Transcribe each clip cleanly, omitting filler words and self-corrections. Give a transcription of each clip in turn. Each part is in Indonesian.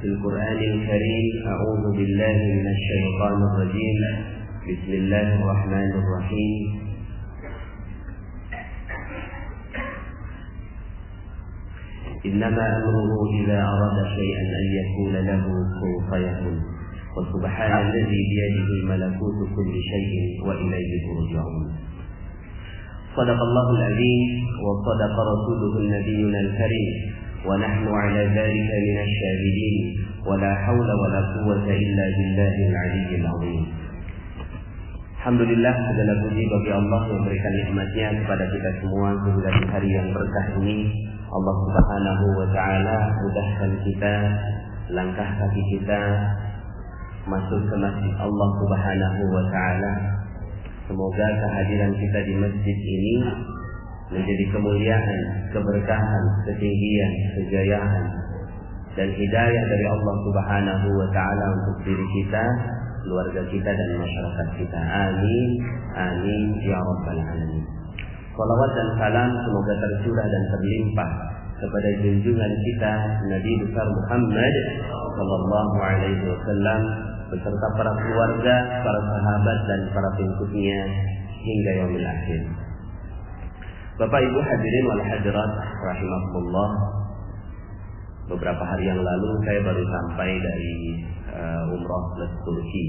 في القرآن الكريم. أعوذ بالله من الشيطان الرجيم. بسم الله الرحمن الرحيم. إنما أمره إذا أراد شيئا أن يقول له كن فيكون. وسبحان الذي بيده ملكوت كل شيء وإليه ترجعون. صدق الله العظيم وصدق رسوله النبي الكريم ونحن على ذلك من الشاهدين ولا حول ولا قوة إلا بالله العلي العظيم. Alhamdulillah, segala puji bagi Allah yang memberikan nikmatnya kepada kita semua sehingga di hari yang berkah ini Allah Subhanahu wa Ta'ala mudahkan kita langkah kaki kita masuk ke masjid Allah Subhanahu wa Ta'ala. Semoga kehadiran kita di masjid ini menjadi kemuliaan, keberkahan, ketinggian, kejayaan dan hidayah dari Allah Subhanahu wa Ta'ala untuk diri kita, keluarga kita dan masyarakat kita. Amin, amin ya rabbal alamin. Salawat dan salam semoga tercurah dan terlimpah kepada junjungan kita Nabi besar Muhammad sallallahu alaihi wasallam beserta para keluarga, para sahabat dan para pengikutnya hingga yaumil akhir. Bapak Ibu hadirin wal hadirat rahimakumullah. Beberapa hari yang lalu saya baru sampai dari umrah plus Turki.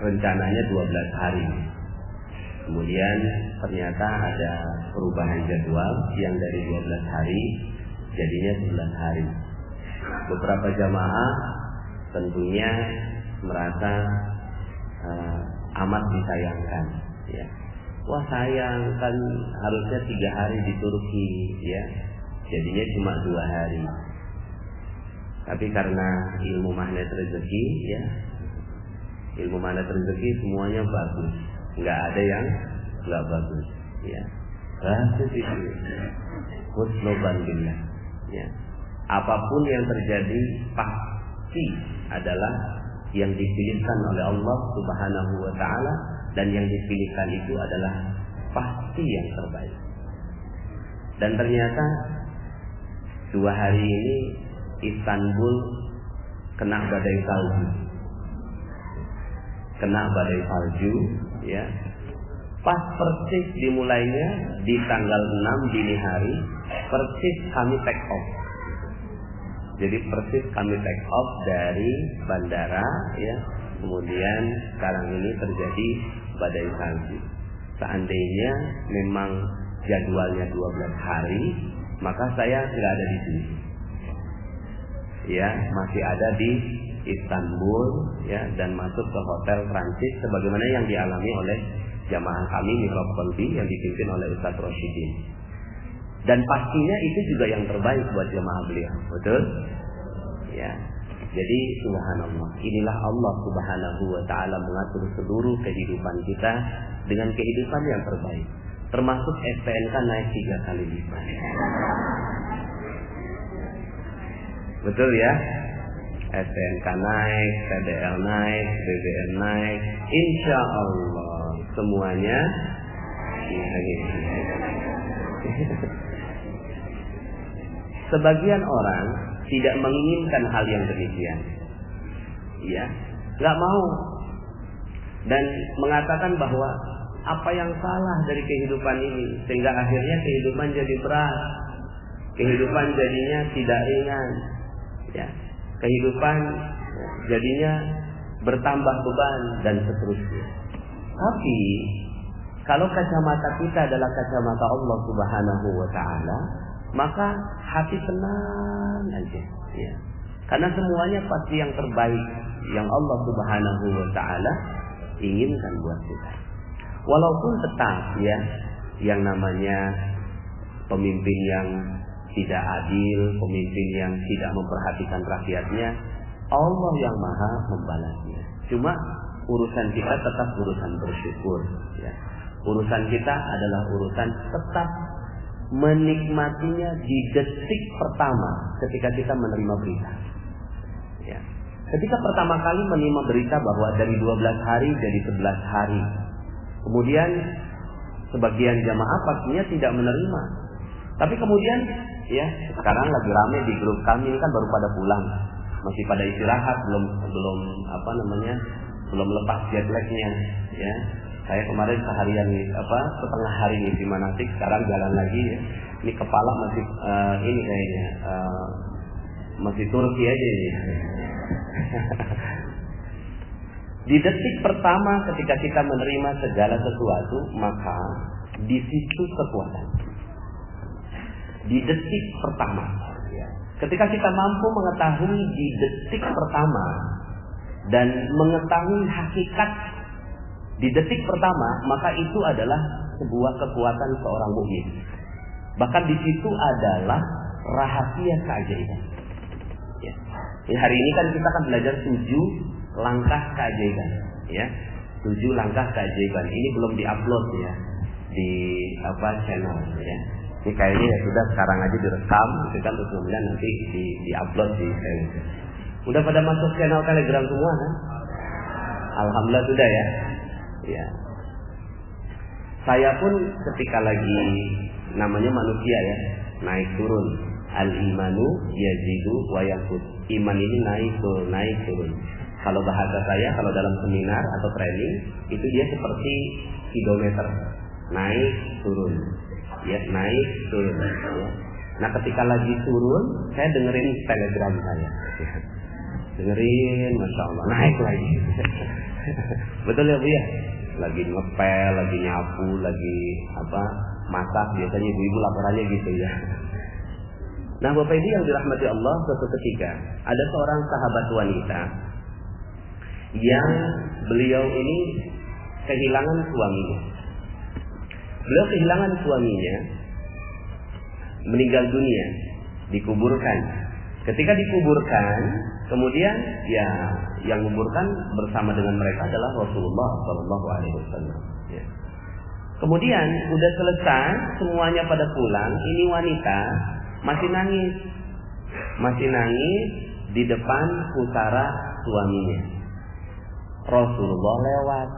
Rencananya 12 hari. Kemudian ternyata ada perubahan jadwal yang dari 12 hari jadinya 11 hari. Beberapa jamaah tentunya merasa amat disayangkan, ya. Wah sayang, kan harusnya 3 hari di Turki, ya. Jadinya cuma 2 hari. Tapi karena ilmu magnet rezeki, ya, ilmu magnet rezeki semuanya bagus, nggak ada yang nggak bagus, ya. Bagus itu, husnudzan billah, ya. Apapun yang terjadi pasti adalah yang dipilihkan oleh Allah Subhanahu wa Ta'ala, dan yang dipilihkan itu adalah pasti yang terbaik. Dan ternyata 2 hari ini Istanbul kena badai salju. Kena badai salju, ya. Pas persis dimulainya di tanggal 6 dini hari, persis kami take off. Jadi persis kami take off dari bandara, ya. Kemudian sekarang ini terjadi badai salju. Seandainya memang jadwalnya 12 hari, maka saya tidak ada di sini. Ya, masih ada di Istanbul, ya, dan masuk ke hotel transit sebagaimana yang dialami oleh jamaah kami Mihrab Qalbi yang dipimpin oleh Ustaz Rosyidin. Dan pastinya itu juga yang terbaik buat jamaah beliau, betul? Ya. Jadi subhanallah, inilah Allah Subhanahu wa Ta'ala mengatur seluruh kehidupan kita dengan kehidupan yang terbaik. Termasuk SPNK naik 3 kali lipat. Betul ya? SPNK naik, TDL naik, BBM naik, insya Allah semuanya naik. Sebagian orang tidak menginginkan hal yang demikian, ya, nggak mau, dan mengatakan bahwa apa yang salah dari kehidupan ini sehingga akhirnya kehidupan jadi berat, kehidupan jadinya tidak ringan, ya, kehidupan jadinya bertambah beban dan seterusnya. Tapi kalau kacamata kita adalah kacamata Allah Subhanahu wa Ta'ala, maka hati tenang aja, ya. Karena semuanya pasti yang terbaik yang Allah Subhanahu wa Ta'ala inginkan buat kita. Walaupun tetap, ya, yang namanya pemimpin yang tidak adil, pemimpin yang tidak memperhatikan rakyatnya, Allah yang maha membalasnya. Cuma urusan kita tetap urusan bersyukur, ya. Urusan kita adalah urusan tetap menikmatinya di detik pertama ketika kita menerima berita, ya. Ketika pertama kali menerima berita bahwa dari 12 hari jadi 11 hari, kemudian sebagian jamaah pastinya tidak menerima, tapi kemudian ya sekarang lagi rame di grup kami ini kan baru pada pulang, masih pada istirahat, belum lepas jet lagnya, ya. Saya kemarin seharian setengah hari ngisi manasik, sekarang jalan lagi ya. Ini kepala masih ini kayaknya masih Turki aja ini. Di detik pertama ketika kita menerima segala sesuatu, maka di situ kekuatan. Di detik pertama, ketika kita mampu mengetahui di detik pertama dan mengetahui hakikat di detik pertama, maka itu adalah sebuah kekuatan seorang mukmin. Bahkan di situ adalah rahasia keajaiban. Ya. Hari ini kan kita akan belajar 7 langkah keajaiban. Ya, 7 langkah keajaiban. Ini belum diupload ya di channel ya. Ini kayaknya ya sudah sekarang aja direkam, gitu kan, terus kemudian nanti diupload di channel. Udah pada masuk channel Telegram semua kan? Alhamdulillah sudah ya. Ya. Saya pun ketika lagi namanya manusia ya, naik turun. Al-imanu yazidu wa yanqus. Iman ini naik turun. Kalau bahasa saya, kalau dalam seminar atau training, itu dia seperti kilometer. Naik turun. Ya, naik turun. Ya. Nah, ketika lagi turun, saya dengerin Telegram saya. Ya. Dengerin, Masya Allah, naik lagi. Betul ya Bu ya? Lagi ngepel, lagi nyapu, lagi masak, biasanya ibu-ibu laporannya gitu ya. Nah Bapak Ibu yang dirahmati Allah, suatu ketika ada seorang sahabat wanita yang beliau ini kehilangan suaminya. Beliau kehilangan suaminya, meninggal dunia, dikuburkan. Ketika dikuburkan, kemudian ya yang menguburkan bersama dengan mereka adalah Rasulullah Shallallahu Alaihi Wasallam. Ya. Kemudian udah selesai, semuanya pada pulang. Ini wanita masih nangis di depan pusara suaminya. Rasulullah lewat.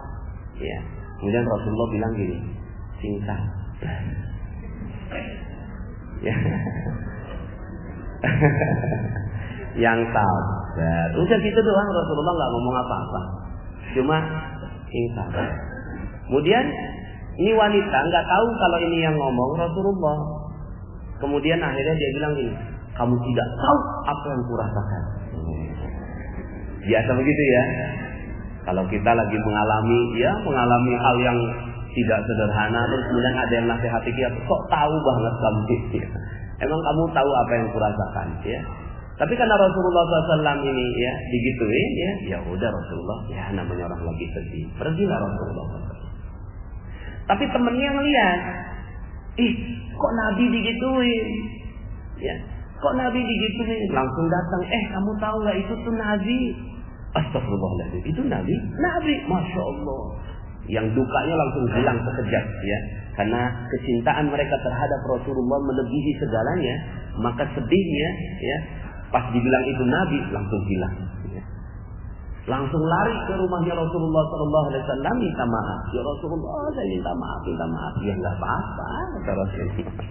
Ya. Kemudian Rasulullah bilang gini, singkat. Ya. Yang sabar. Udah gitu doang, Rasulullah nggak ngomong apa-apa, cuma insaf. Kemudian ini wanita nggak tahu kalau ini yang ngomong Rasulullah. Kemudian akhirnya dia bilang gini, kamu tidak tahu apa yang kurasakan. Biasa begitu ya. Kalau kita lagi mengalami hal yang tidak sederhana, terus kemudian ada yang nasihati kita, kok tahu banget kamu ya. Emang kamu tahu apa yang kurasakan ya? Tapi karena Rasulullah SAW ini ya digituin ya udah Rasulullah ya namanya orang lagi sedih, pergilah Rasulullah SAW. Tapi temennya ngeliat, kok Nabi digituin, ya kok Nabi digituin, langsung datang, kamu tahu nggak itu tuh Nabi? Astagfirullahaladzim, itu Nabi, Masya Allah. Yang dukanya langsung hilang sekejap ya, karena kecintaan mereka terhadap Rasulullah melebihi segalanya, maka sedihnya ya pas dibilang itu Nabi langsung hilang. Ya. Langsung lari ke rumahnya Rasulullah SAW minta maaf. Ya Rasulullah, saya minta maaf. Ya nggak apa-apa kata Rasulullah.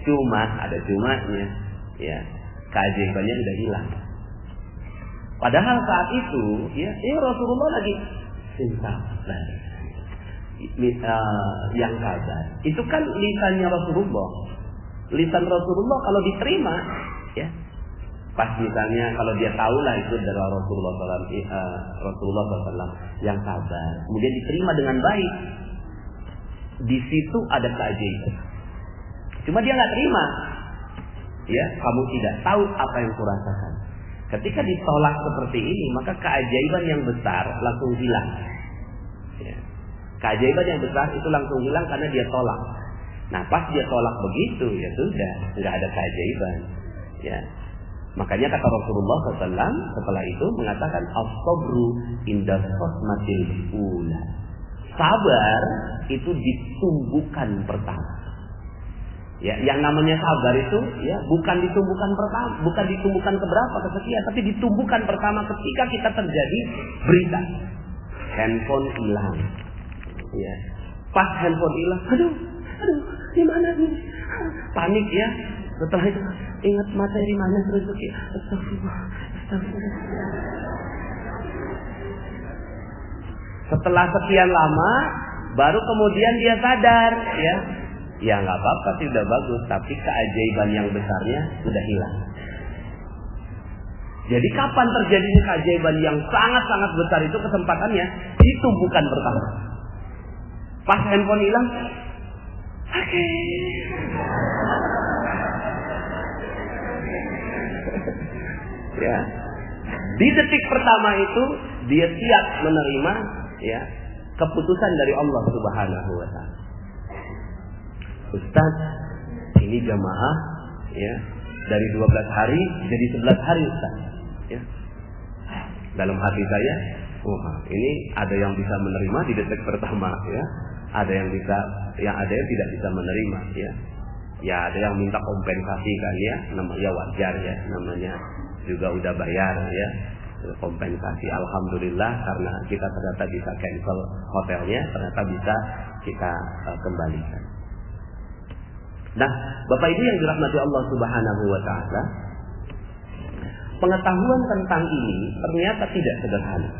Cuma ada cumanya, ya keajaibannya udah hilang. Padahal saat itu ya Rasulullah lagi sabar. Yang sabar. Itu kan lisannya Rasulullah. Lisan Rasulullah kalau diterima, ya. Pas misalnya kalau dia tahu lah itu dari Rasulullah SAW yang sabar, kemudian diterima dengan baik, di situ ada keajaiban. Cuma dia nggak terima, ya kamu tidak tahu apa yang kurasakan. Ketika ditolak seperti ini, maka keajaiban yang besar langsung hilang. Ya. Keajaiban yang besar itu langsung hilang karena dia tolak. Nah pas dia tolak begitu, ya sudah nggak ada keajaiban. Ya. Makanya kata Rasulullah SAW setelah itu mengatakan as-sabru inda sosmatil ula. Sabar itu ditumbuhkan pertama. Ya, yang namanya sabar itu ya bukan ditumbuhkan pertama, bukan ditumbuhkan keberapa kesekian, tapi ditumbuhkan pertama ketika kita terjadi berita handphone hilang. Ya. Pas handphone hilang, aduh, gimana nih? Panik ya. Setelah itu ingat materi mana rezeki. Astagfirullah. Setelah sekian lama baru kemudian dia sadar, ya. Ya nggak apa-apa sih, udah bagus, tapi keajaiban yang besarnya sudah hilang. Jadi kapan terjadinya keajaiban yang sangat-sangat besar itu kesempatannya? Itu bukan pertama. Pas handphone hilang, oke. Ya. Di detik pertama itu dia siap menerima, ya, keputusan dari Allah Subhanahu wa taala. Ustaz, ini jamaah, ya, dari 12 hari jadi 11 hari Ustaz. Ya. Dalam hati saya, ini ada yang bisa menerima di detik pertama, ya. Ada yang bisa, ada yang tidak bisa menerima, ya. Ya, ada yang minta kompensasi kan, ya, namanya wajar, ya, namanya juga udah bayar, ya, kompensasi. Alhamdulillah karena kita ternyata bisa cancel hotelnya, ternyata bisa kita kembalikan. Nah, Bapak Ibu yang dirahmati Allah Subhanahu wa taala, pengetahuan tentang ini ternyata tidak sederhana.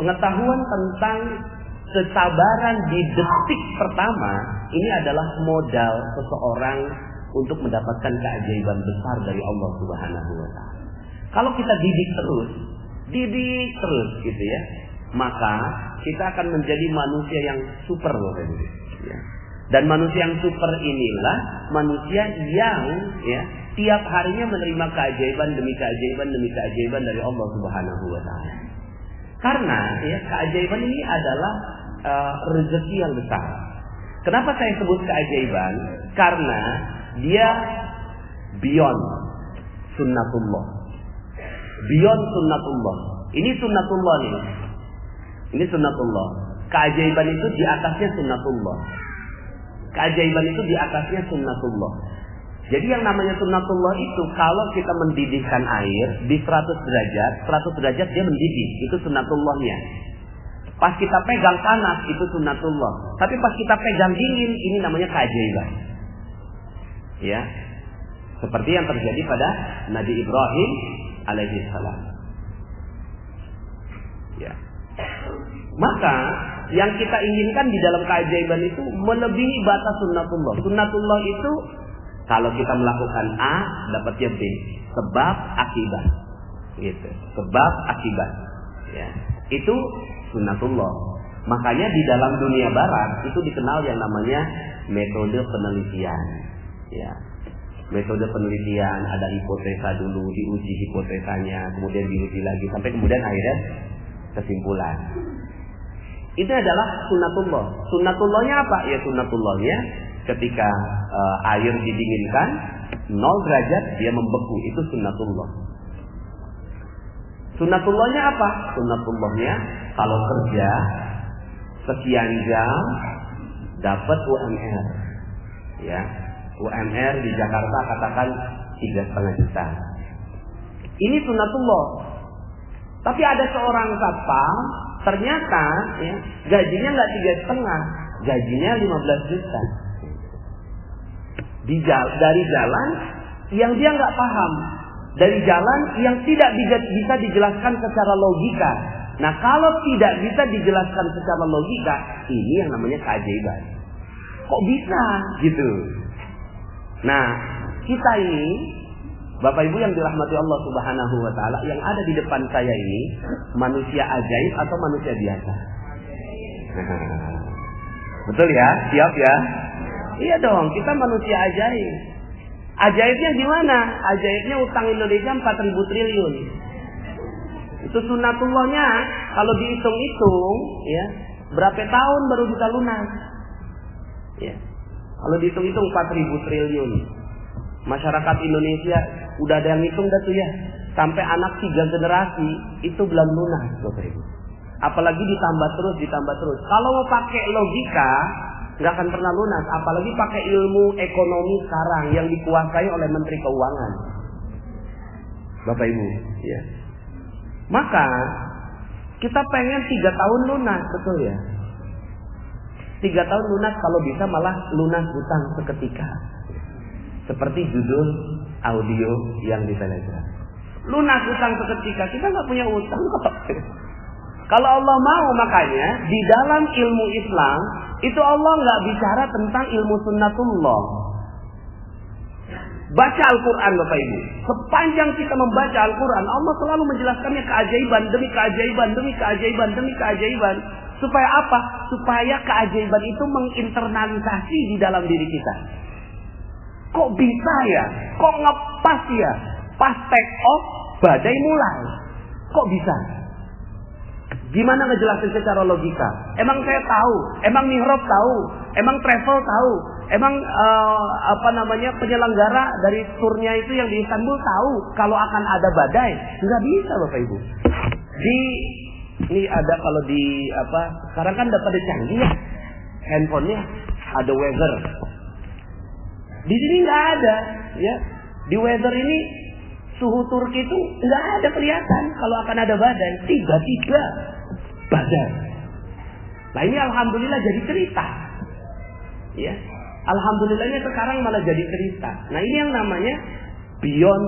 Pengetahuan tentang kesabaran di detik pertama ini adalah modal seseorang untuk mendapatkan keajaiban besar dari Allah Subhanahu wa taala. Kalau kita didik terus gitu ya, maka kita akan menjadi manusia yang super loh, ya. Dan manusia yang super inilah manusia yang, ya, tiap harinya menerima keajaiban demi keajaiban demi keajaiban dari Allah Subhanahu wa taala. Karena, ya, keajaiban ini adalah rezeki yang besar. Kenapa saya sebut keajaiban? Karena dia beyond sunnatullah. Beyond sunnatullah. Ini sunnatullah nih. Ini sunnatullah. Keajaiban itu di atasnya sunnatullah. Keajaiban itu di atasnya sunnatullah. Jadi yang namanya sunnatullah itu kalau kita mendidihkan air di 100 derajat dia mendidih. Itu sunnatullahnya. Pas kita pegang panas itu sunnatullah. Tapi pas kita pegang dingin ini namanya keajaiban. Ya. Seperti yang terjadi pada Nabi Ibrahim alaihi salam. Ya. Maka yang kita inginkan di dalam keajaiban itu melebihi batas sunnatullah. Sunnatullah itu kalau kita melakukan A dapatnya B, sebab akibat. Gitu. Sebab akibat. Ya. Itu sunnatullah. Makanya di dalam dunia barat itu dikenal yang namanya metode penelitian. Ya. Metode penelitian, ada hipotesa dulu, diuji hipotesanya, kemudian diuji lagi, sampai kemudian akhirnya kesimpulan. Itu adalah sunnatullah. Sunnatullahnya apa? Ya sunnatullahnya ketika air didinginkan 0 derajat dia membeku, itu sunnatullah. Sunnatullahnya apa? Sunnatullahnya kalau kerja sekian jam dapat UMR. Ya. UMR di Jakarta katakan 3,5 juta. Ini sunnatullah. Tapi ada seorang satpam ternyata, ya, gajinya nggak 3,5, gajinya 15 juta. Dari jalan yang dia nggak paham, dari jalan yang tidak bisa dijelaskan secara logika. Nah, kalau tidak bisa dijelaskan secara logika, ini yang namanya keajaiban. Kok bisa gitu? Nah, kita ini, Bapak Ibu yang dirahmati Allah Subhanahu wa taala, yang ada di depan saya ini manusia ajaib atau manusia biasa? Betul ya? Siap ya? Iya dong, kita manusia ajaib. Ajaibnya gimana? Ajaibnya utang Indonesia 4.000 triliun. Itu sunnatullahnya. Kalau dihitung-hitung, ya, berapa tahun baru bisa lunas? Ya. Kalau dihitung-hitung 4.000 triliun. Masyarakat Indonesia udah ada yang hitung dah tuh ya. Sampai anak 3 generasi itu belum lunas, Bapak Ibu. Apalagi ditambah terus. Kalau mau pakai logika, nggak akan pernah lunas. Apalagi pakai ilmu ekonomi sekarang yang dikuasai oleh Menteri Keuangan. Bapak Ibu, ya. Maka kita pengen 3 tahun lunas, betul ya? 3 tahun lunas, kalau bisa malah lunas hutang seketika. Seperti judul audio yang di Telegram. Lunas utang seketika, kita nggak punya utang kok. Kalau Allah mau, makanya di dalam ilmu Islam itu Allah nggak bicara tentang ilmu sunnatullah. Baca Al-Quran Bapak Ibu. Sepanjang kita membaca Al-Quran, Allah selalu menjelaskannya keajaiban demi keajaiban demi keajaiban demi keajaiban. Supaya apa? Supaya keajaiban itu menginternalisasi di dalam diri kita. Kok bisa ya? Kok ngepas ya? Pas take off, badai mulai. Kok bisa? Gimana ngejelasin secara logika? Emang saya tahu? Emang Mihrab tahu? Emang travel tahu? Emang penyelenggara dari turnya itu yang di Istanbul tahu kalau akan ada badai? Nggak bisa Bapak Ibu. Ini ada kalau sekarang kan dapat canggih ya, handphonenya ada weather. Di sini nggak ada, ya. Di weather ini suhu Turki itu nggak ada kelihatan kalau akan ada badai. Tiba-tiba badai. Nah ini alhamdulillah jadi cerita, ya. Alhamdulillahnya sekarang malah jadi cerita. Nah ini yang namanya beyond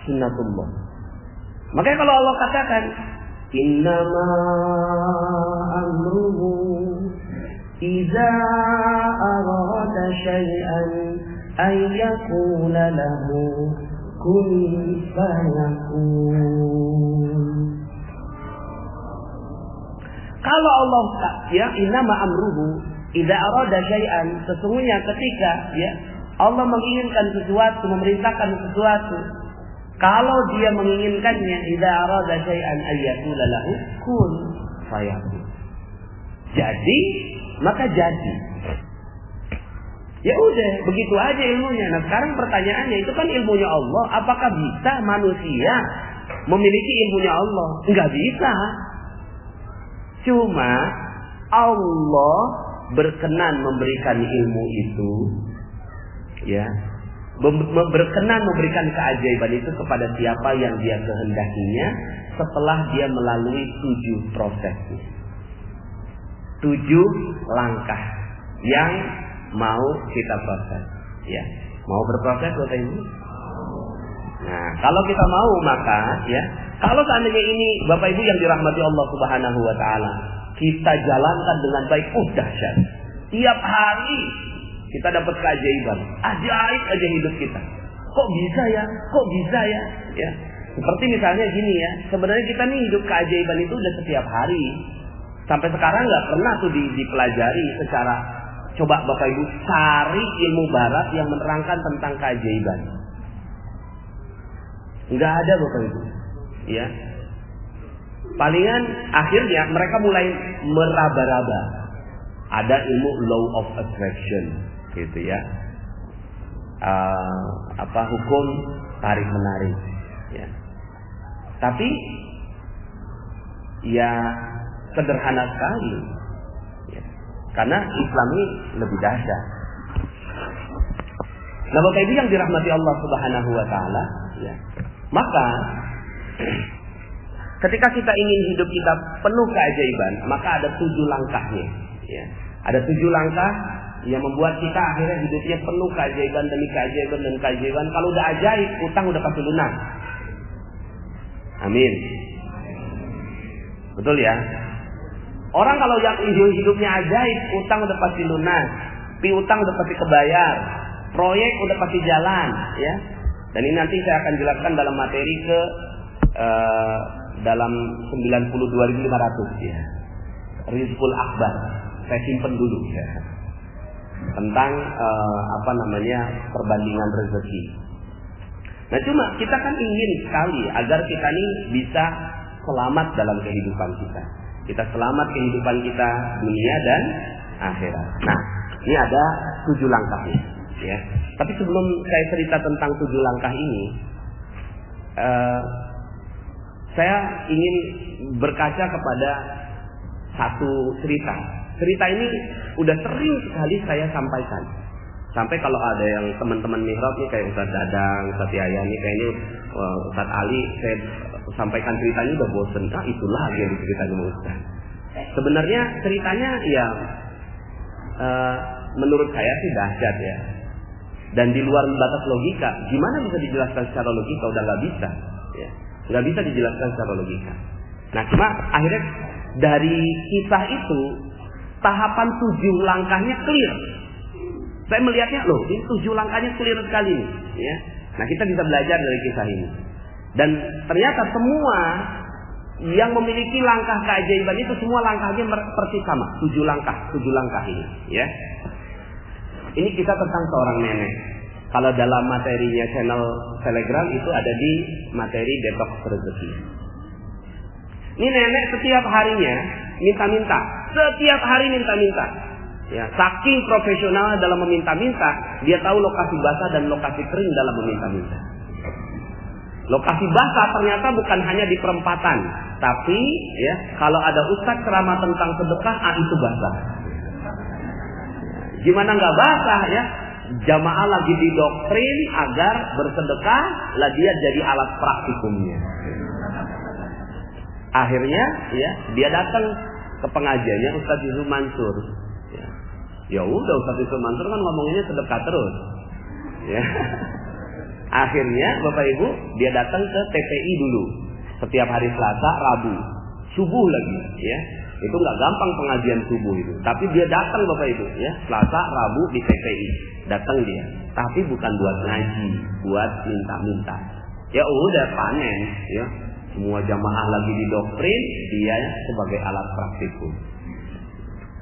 sunnatullah. Makanya kalau Allah katakan innama amruhu idza arada syai'an ay yakuna lahu kun fayakun. Kalau Allah ya innama amruhu idza arada syai'an, sesungguhnya ketika ya Allah menginginkan sesuatu, memerintahkan sesuatu, kalau dia menginginkannya, idza arada syai'an ayyakula lahu kun fayakun. Jadi, maka jadi. Ya udah, begitu aja ilmunya. Nah, sekarang pertanyaannya, itu kan ilmunya Allah, apakah bisa manusia memiliki ilmunya Allah? Enggak bisa. Cuma Allah berkenan memberikan ilmu itu, ya, berkenan memberikan keajaiban itu kepada siapa yang dia kehendakinya setelah dia melalui 7 proses, 7 langkah yang mau kita proses, ya. Mau berproses Bapak Ibu? Nah, kalau kita mau maka ya, kalau seandainya ini Bapak Ibu yang dirahmati Allah Subhanahu wa taala, kita jalankan dengan baik, dahsyat. Tiap hari kita dapat keajaiban. Ajaib aja hidup kita. Kok bisa ya? Kok bisa ya? Ya. Seperti misalnya gini ya. Sebenarnya kita nih hidup keajaiban itu udah setiap hari. Sampai sekarang nggak pernah tuh dipelajari secara, coba Bapak Ibu cari ilmu barat yang menerangkan tentang keajaiban. Nggak ada Bapak Ibu. Ya. Palingan akhirnya mereka mulai meraba-raba. Ada ilmu law of attraction, gitu ya. Hukum tarik menarik. Ya. Tapi ya sederhana sekali. Ya. Karena Islam ini lebih dahsyat. Nah, Bapak Ibu yang dirahmati Allah Subhanahu wa taala, ya. Maka ketika kita ingin hidup kita penuh keajaiban, maka ada 7 langkahnya. Ya. Ada 7 langkah yang membuat kita akhirnya hidupnya penuh keajaiban demi keajaiban dan keajaiban. Kalau udah ajaib, utang udah pasti lunas. Amin. Betul ya? Orang kalau yang hidupnya ajaib, utang udah pasti lunas, piutang udah pasti kebayar, proyek udah pasti jalan, ya. Dan ini nanti saya akan jelaskan dalam materi dalam 92.500 ya. Rizqul Akbar. Saya simpen dulu ya. Tentang perbandingan rezeki. Nah, cuma kita kan ingin sekali agar kita ini bisa selamat dalam kehidupan kita. Kita selamat kehidupan kita dunia dan akhirat. Nah, ini ada 7 langkahnya, ya. Tapi sebelum saya cerita tentang 7 langkah ini, saya ingin berkaca kepada satu cerita. Cerita ini udah sering sekali saya sampaikan. Sampai kalau ada yang teman-teman mihrab nih kayak Ustaz Dadang, Ustaz Yahya nih kayaknya Ustaz Ali, saya sampaikan ceritanya udah bosen. Itulah yang diceritain sama Ustaz. Sebenarnya ceritanya ya menurut saya sih dahsyat ya. dan di luar batas logika. Gimana bisa dijelaskan secara logika? Udah nggak bisa, ya. Nggak bisa dijelaskan secara logika. Nah, cuma akhirnya dari kisah itu tahapan 7 langkahnya clear. Saya melihatnya loh, ini 7 langkahnya clear sekali nih, ya. Nah, kita bisa belajar dari kisah ini. Dan ternyata semua yang memiliki langkah keajaiban itu semua langkahnya persis sama, 7 langkah ini, ya. Ini kisah tentang seorang nenek. Kalau dalam materinya channel Telegram itu ada di materi detox rezeki. Ini nenek setiap harinya minta-minta, setiap hari minta-minta. Ya, saking profesional dalam meminta-minta, dia tahu lokasi basah dan lokasi kering dalam meminta-minta. Lokasi basah ternyata bukan hanya di perempatan, tapi ya kalau ada ustadz ceramah tentang sedekah, itu basah. Gimana nggak basah ya? Jamaah lagi didoktrin agar bersedekah, lah dia jadi alat praktikumnya. Akhirnya ya dia datang ke pengajiannya Ustadz Yusuf Mansur. Ya udah, Ustadz Yusuf Mansur kan ngomonginnya sedekah terus. Ya. Akhirnya Bapak Ibu dia datang ke TPI dulu. Setiap hari Selasa, Rabu, subuh lagi, ya. Itu nggak gampang pengajian subuh itu. Tapi dia datang Bapak Ibu, ya. Selasa, Rabu di TPI. Datang dia. Tapi bukan buat ngaji, buat minta-minta. Ya udah panen, ya. Semua jamaah lagi didoktrin, dia sebagai alat praktikum.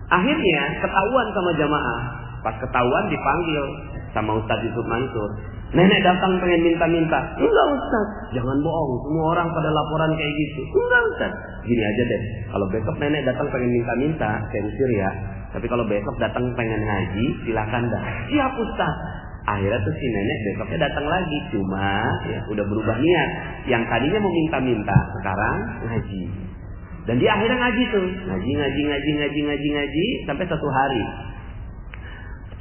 Akhirnya ketahuan sama jamaah. Pas ketahuan dipanggil sama Ustadz Yusuf Mansur. Nenek datang pengen minta-minta. Enggak Ustadz, jangan bohong. Semua orang pada laporan kayak gitu. Enggak Ustadz. Gini aja deh. Kalau besok nenek datang pengen minta-minta, saya usir ya. Tapi kalau besok datang pengen ngaji, silakan dah. Siap Ustadz. Akhirnya tuh si nenek besoknya datang lagi. Cuma ya udah berubah niat. Yang tadinya mau minta-minta, sekarang ngaji. Dan dia akhirnya ngaji tuh. Ngaji. Sampai satu hari.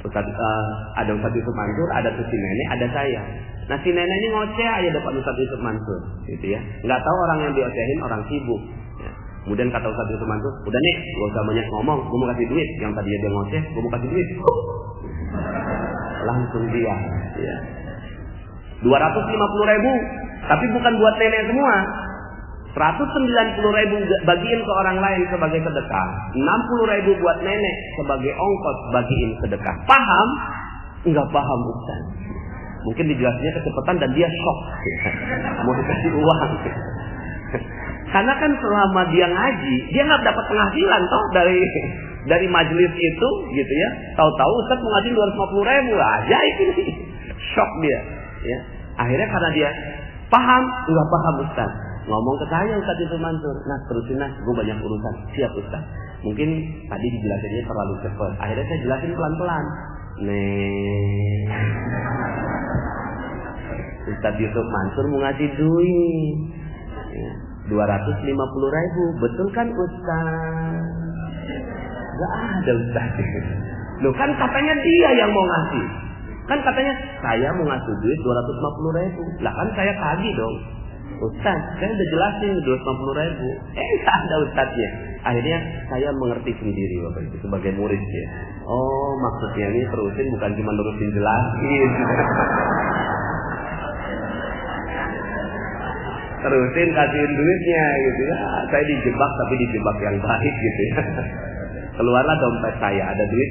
Ada Ustadz Yusuf Mansur, ada tuh si nenek, ada saya. Nah si nenek ini ngoceh aja depan Ustadz Yusuf Mansur, gitu ya. Nggak tahu orang yang diocehin orang sibuk. Ya. Kemudian kata Ustadz Yusuf Mansur, udah nih, gak usah banyak ngomong, gue mau kasih duit. Yang tadinya dia ngoceh, gue mau kasih duit. Langsung dia. Ya. 250.000, tapi bukan buat nenek semua. 190.000 bagiin ke orang lain sebagai sedekah. 60.000 buat nenek sebagai ongkos bagiin sedekah. Paham? Enggak paham Ustaz. Mungkin dijelasnya kecepatan dan dia shock. Mau dikasih uang. Karena kan selama dia ngaji, dia nggak dapat penghasilan toh dari majelis itu, gitu ya. Tahu-tahu Ustaz mau ngaji 250.000 aja ini. Shock dia. Ya. Akhirnya karena dia paham, enggak paham Ustaz. Ngomong ke saya Ustadz Yusuf Mansur, nah terusin nah, gue banyak urusan. Siap Ustaz. Mungkin tadi dijelasinnya terlalu cepat. Akhirnya saya jelasin pelan-pelan. Ustadz Yusuf Mansur mau ngasih duit 250.000, betul kan Ustaz? Gak ada Ustaz. Loh kan katanya dia yang mau ngasih. Kan katanya saya mau ngasih duit 250.000. Lah kan saya tagih dong. Ustaz, saya udah jelasin 250.000. Gak ada Ustaznya. Akhirnya saya mengerti sendiri Bapak Ibu sebagai murid ya. Oh maksudnya ini terusin bukan cuma terusin jelasin. Terusin kasihin duitnya gitu ya. Saya dijebak tapi dijebak yang baik gitu ya. Keluarlah dompet saya ada duit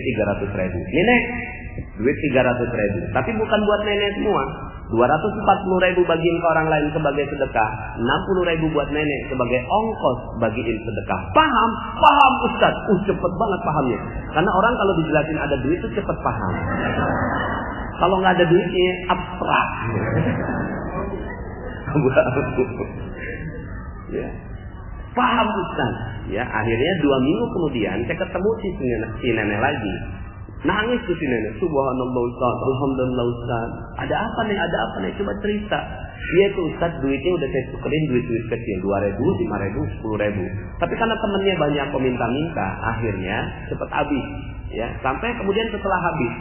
300.000. Nenek, duit 300.000. Tapi bukan buat nenek semua. 240.000 bagiin ke orang lain sebagai sedekah, 60.000 buat nenek sebagai ongkos bagiin sedekah. Paham? Paham Ustaz. Cepet banget pahamnya. Karena orang kalau dijelasin ada duit itu cepet paham. Kalau nggak ada duitnya abstrak. Ya. Paham Ustaz. Ya, akhirnya 2 minggu kemudian saya ketemu si nenek lagi. Nangis tuh si nenek. Subhanallah Ustaz, alhamdulillah Ustaz. Ada apa nih? Coba cerita. Iya tuh Ustaz, duitnya udah saya tukerin duit-duit kecil, 2.000, 5.000, 10.000. Tapi karena temennya banyak peminta-minta, akhirnya cepet habis. Ya, sampai kemudian setelah habis,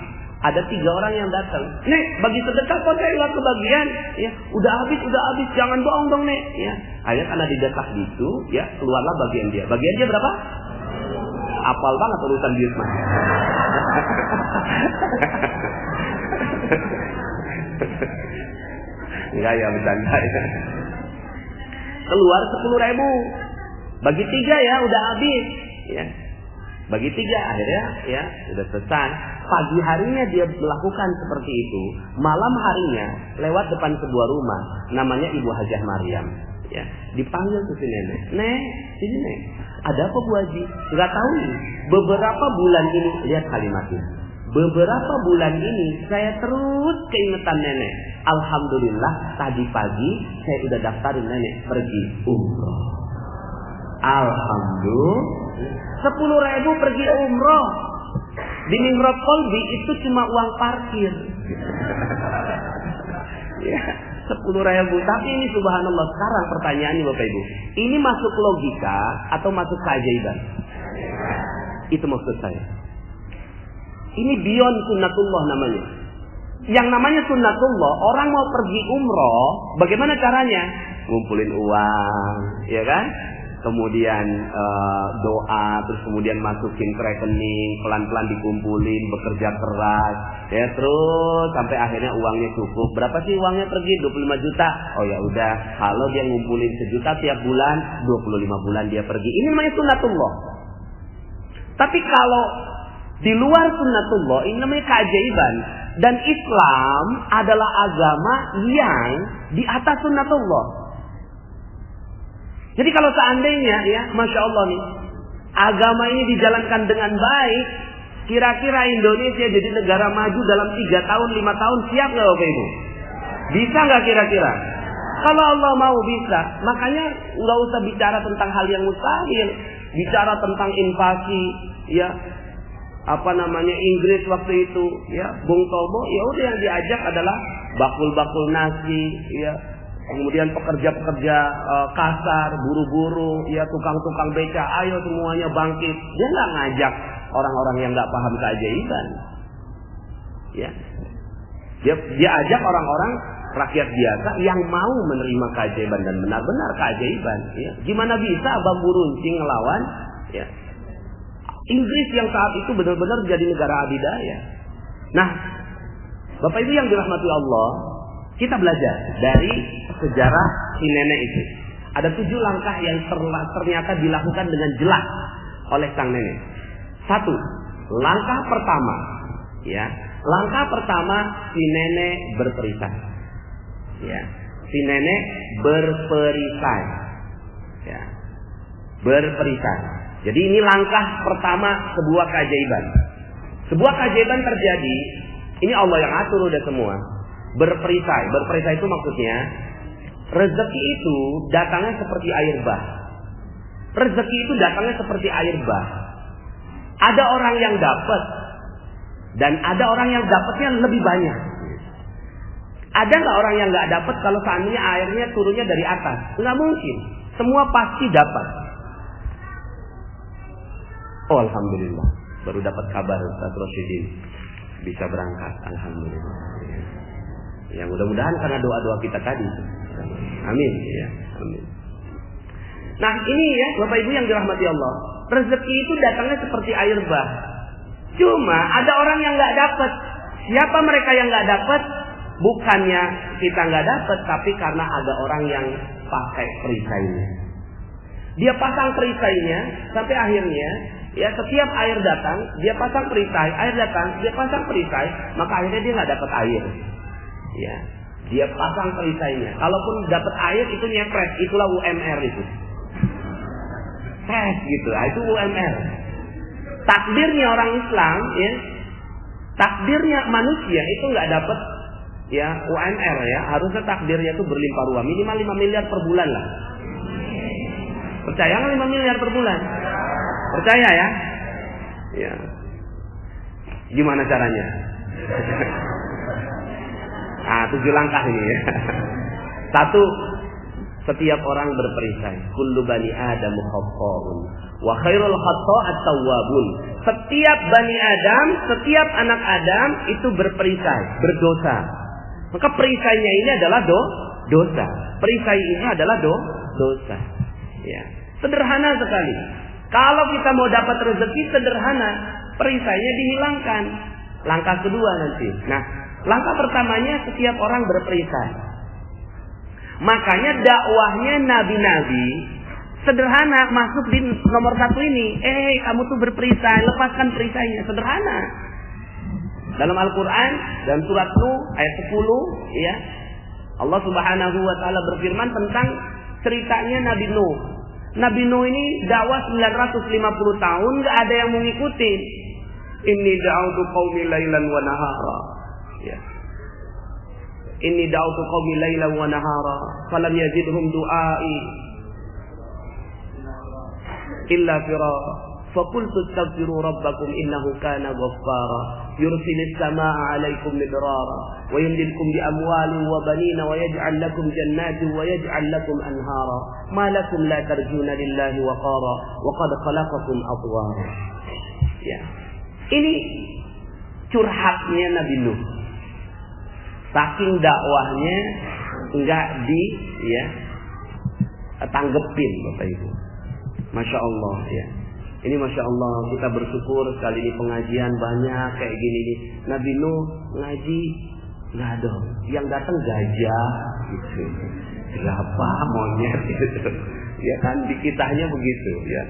ada 3 orang yang datang. Nek, bagi sedekah kok saya nggak kebagian? Ya, udah habis, jangan bohong dong Nek. Ya, akhirnya karena didesak gitu, ya keluarlah bagian dia. Bagian dia berapa? Apal banget urusan duit mah. Enggak ya, bercanda ya. Keluar 10.000. Bagi 3 ya, udah habis. Ya. Bagi 3 akhirnya ya udah selesai. Pagi harinya dia melakukan seperti itu. Malam harinya lewat depan sebuah rumah. Namanya Ibu Hajah Maryam. Ya, dipanggil tuh si nenek. Nek, sini nek. Ada apa Bu Haji? Enggak tahu nih. Beberapa bulan ini, lihat kalimatnya. Beberapa bulan ini saya terus keingetan nenek. Alhamdulillah tadi pagi saya udah daftarin nenek pergi umroh. Alhamdulillah. 10.000 pergi umroh. Di Minghrab Kolbi itu cuma uang parkir. Ya, 10.000. Tapi ini subhanallah, sekarang pertanyaannya Bapak Ibu, ini masuk logika atau masuk keajaiban? Itu maksud saya. Ini beyond sunnatullah namanya. Yang namanya sunnatullah, orang mau pergi umroh, bagaimana caranya? Ngumpulin uang, ya kan? Kemudian doa, terus kemudian masukin ke rekening, pelan-pelan dikumpulin, bekerja keras, ya terus sampai akhirnya uangnya cukup. Berapa sih uangnya pergi? 25 juta. Oh ya udah, kalau dia ngumpulin 1 juta tiap bulan, 25 bulan dia pergi. Ini namanya sunnatullah. Tapi kalau di luar sunnatullah, ini namanya keajaiban. Dan Islam adalah agama yang di atas sunnatullah. Jadi kalau seandainya ya, Masya Allah nih, agama ini dijalankan dengan baik, kira-kira Indonesia jadi negara maju dalam 3 tahun, 5 tahun, siap nggak Bapak Ibu? Bisa nggak kira-kira? Kalau Allah mau bisa, makanya nggak usah bicara tentang hal yang mustahil, bicara tentang invasi, ya Inggris waktu itu, ya Bung Tomo, ya udah yang diajak adalah bakul-bakul nasi, ya. Kemudian pekerja-pekerja kasar, buru-buru, ya tukang-tukang beca, ayo semuanya bangkit. Dia nggak ngajak orang-orang yang nggak paham keajaiban. Ya, dia ajak orang-orang rakyat biasa yang mau menerima keajaiban dan benar-benar keajaiban. Ya. Gimana bisa bambu runcing ngelawan? Ya. Inggris yang saat itu benar-benar jadi negara adidaya. Nah, Bapak Ibu yang dirahmati Allah, kita belajar dari sejarah si nenek itu. Ada 7 langkah yang ternyata dilakukan dengan jelas oleh sang nenek. 1, langkah pertama, ya, langkah pertama si nenek berperisai. Ya, si nenek berperisai. Ya, berperisai. Jadi ini langkah pertama sebuah keajaiban. Sebuah keajaiban terjadi. Ini Allah yang atur udah semua. Berperisai. Berperisai itu maksudnya rezeki itu datangnya seperti air bah. Rezeki itu datangnya seperti air bah. Ada orang yang dapat dan ada orang yang dapatnya lebih banyak. Ada nggak orang yang nggak dapat kalau seandainya airnya turunnya dari atas? Nggak mungkin. Semua pasti dapat. Oh alhamdulillah, baru dapat kabar Ustaz Rosyidin bisa berangkat. Alhamdulillah. Ya mudah-mudahan karena doa-doa kita tadi. Amin. Ya, amin. Nah ini ya Bapak Ibu yang dirahmati Allah, rezeki itu datangnya seperti air bah. Cuma ada orang yang nggak dapat. Siapa mereka yang nggak dapat? Bukannya kita nggak dapat, tapi karena ada orang yang pakai perisainya. Dia pasang perisainya sampai akhirnya, ya setiap air datang, dia pasang perisai, air datang, dia pasang perisai, maka akhirnya dia nggak dapat air. Ya, dia pasang perisainya. Kalaupun dapat air itu nyepret, itulah UMR itu. Gitu, itu UMR. Takdirnya orang Islam, ya, takdirnya manusia itu nggak dapat ya UMR ya, harusnya takdirnya itu berlimpah ruah, minimal 5 miliar per bulan lah. Percaya nggak 5 miliar per bulan? Percaya ya? Ya. Gimana caranya? Nah, 7 langkah ini ya. 1, setiap orang berperisai. Kullu bani Adam khata'un wa khairul khata'at tawwabun. Setiap bani Adam, setiap anak Adam itu berperisai, berdosa. Maka perisainya ini adalah dosa. Perisai ini adalah dosa. Ya, sederhana sekali. Kalau kita mau dapat rezeki sederhana, perisainya dihilangkan. Langkah kedua nanti. Nah, langkah pertamanya setiap orang berperisai. Makanya dakwahnya nabi-nabi sederhana, masuk di nomor 1 ini. Kamu tuh berperisai, lepaskan perisainya. Sederhana. Dalam Al-Quran, dalam surat Nuh ayat 10, ya, Allah Subhanahu wa Ta'ala berfirman tentang ceritanya Nabi Nuh. Nabi Nuh ini dakwah 950 tahun, gak ada yang mau ngikutin. Inni da'utu qaumi lailan wa nahara. Ya. Inni da'utu qaumi lailan wa nahara, falam yazidhum du'ai illa firara. Faqultu astaghfiru rabbakum innahu kana ghaffara yursilis samaa'a 'alaikum midrara wa yumdidkum bi amwalin wa banina wa yaj'al lakum jannatin wa yaj'al lakum anhara ma lakum la tarjuna lillahi waqara wa qad khalaqakum atwara. Ya. Ini curhatnya Nabi Nuh. Saking dakwahnya enggak tanggepin Bapak Ibu. Masya Allah ya. Ini Masya Allah, kita bersyukur sekali ini pengajian banyak kayak gini nih. Nabi Nuh ngaji nggak ada, yang datang gajah gitu. Siapa monyet gitu. Ya kan, di kitanya begitu ya.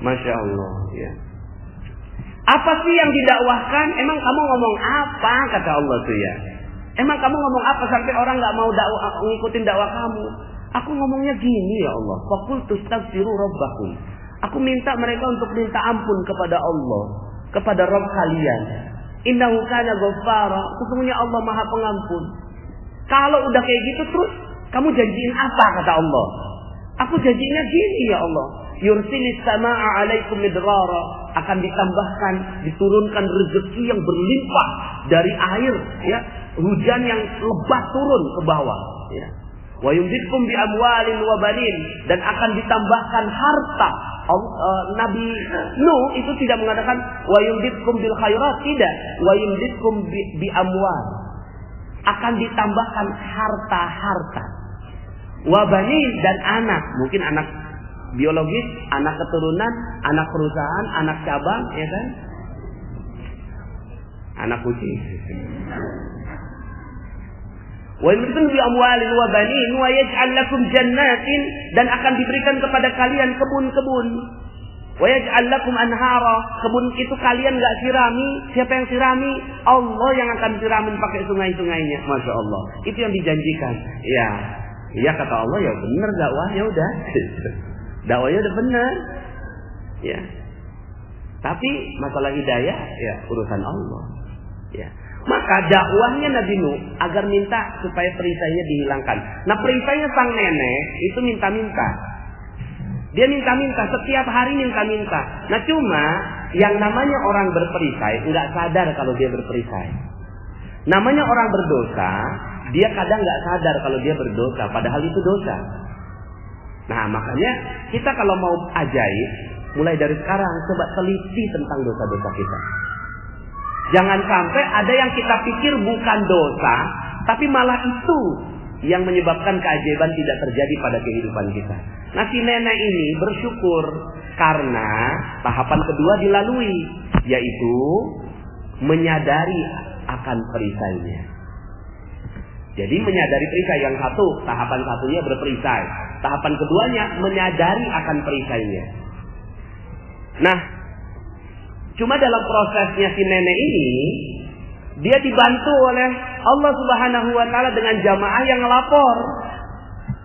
Masya Allah ya. Apa sih yang didakwahkan? Emang kamu ngomong apa, kata Allah tuh ya? Emang kamu ngomong apa sampai orang nggak mau ngikutin dakwah kamu? Aku ngomongnya gini ya Allah. Faqultu astaghfiru rabbakum. Aku minta mereka untuk minta ampun kepada Allah, kepada Rabb kalian. Innahu kana ghaffara. Sesungguhnya Allah Maha Pengampun. Kalau udah kayak gitu terus kamu janjiin apa, kata Allah? Aku janjinya gini ya Allah. Yursilis samaa'a 'alaikum midrara. Akan ditambahkan, diturunkan rezeki yang berlimpah dari air, ya, hujan yang lebat turun ke bawah, ya. Wa yumdidkum bi amwalin wa banin, dan akan ditambahkan harta. Nabi Nuh itu tidak mengatakan wa yumdidkum bil khairat, tidak. Wa yumdidkum bi amwal. Akan ditambahkan harta-harta. Wa banin, dan anak, mungkin anak biologis, anak keturunan, anak perusahaan, anak cabang, ya kan? Anak kucing. Wa yumdidkum bi amwalin wa banin wa yaj'al lakum jannatin, dan akan diberikan kepada kalian kebun-kebun. Wa yaj'al lakum anhara, kebun itu kalian enggak sirami, siapa yang sirami? Allah yang akan siramin pakai sungai-sungainya. Masya Allah. Itu yang dijanjikan. Ya. Ya kata Allah, ya benar dakwahnya udah. Dakwahnya udah benar. Ya. Tapi masalah hidayah ya urusan Allah. Ya. Maka dakwahnya Nabi Nuh agar minta supaya perisainya dihilangkan. Nah, perisainya sang nenek itu minta-minta. Dia minta-minta, setiap hari minta-minta. Nah, cuma yang namanya orang berperisai enggak sadar kalau dia berperisai. Namanya orang berdosa, dia kadang enggak sadar kalau dia berdosa, padahal itu dosa. Nah, makanya kita kalau mau ajaib, mulai dari sekarang coba teliti tentang dosa-dosa kita. Jangan sampai ada yang kita pikir bukan dosa, tapi malah itu yang menyebabkan keajaiban tidak terjadi pada kehidupan kita. Nah, si nenek ini bersyukur karena tahapan kedua dilalui, yaitu menyadari akan perisainya. Jadi menyadari perisai, yang satu, tahapan satunya berperisai. Tahapan keduanya menyadari akan perisainya. Nah, cuma dalam prosesnya si nenek ini, dia dibantu oleh Allah Subhanahu wa Ta'ala dengan jamaah yang ngelapor.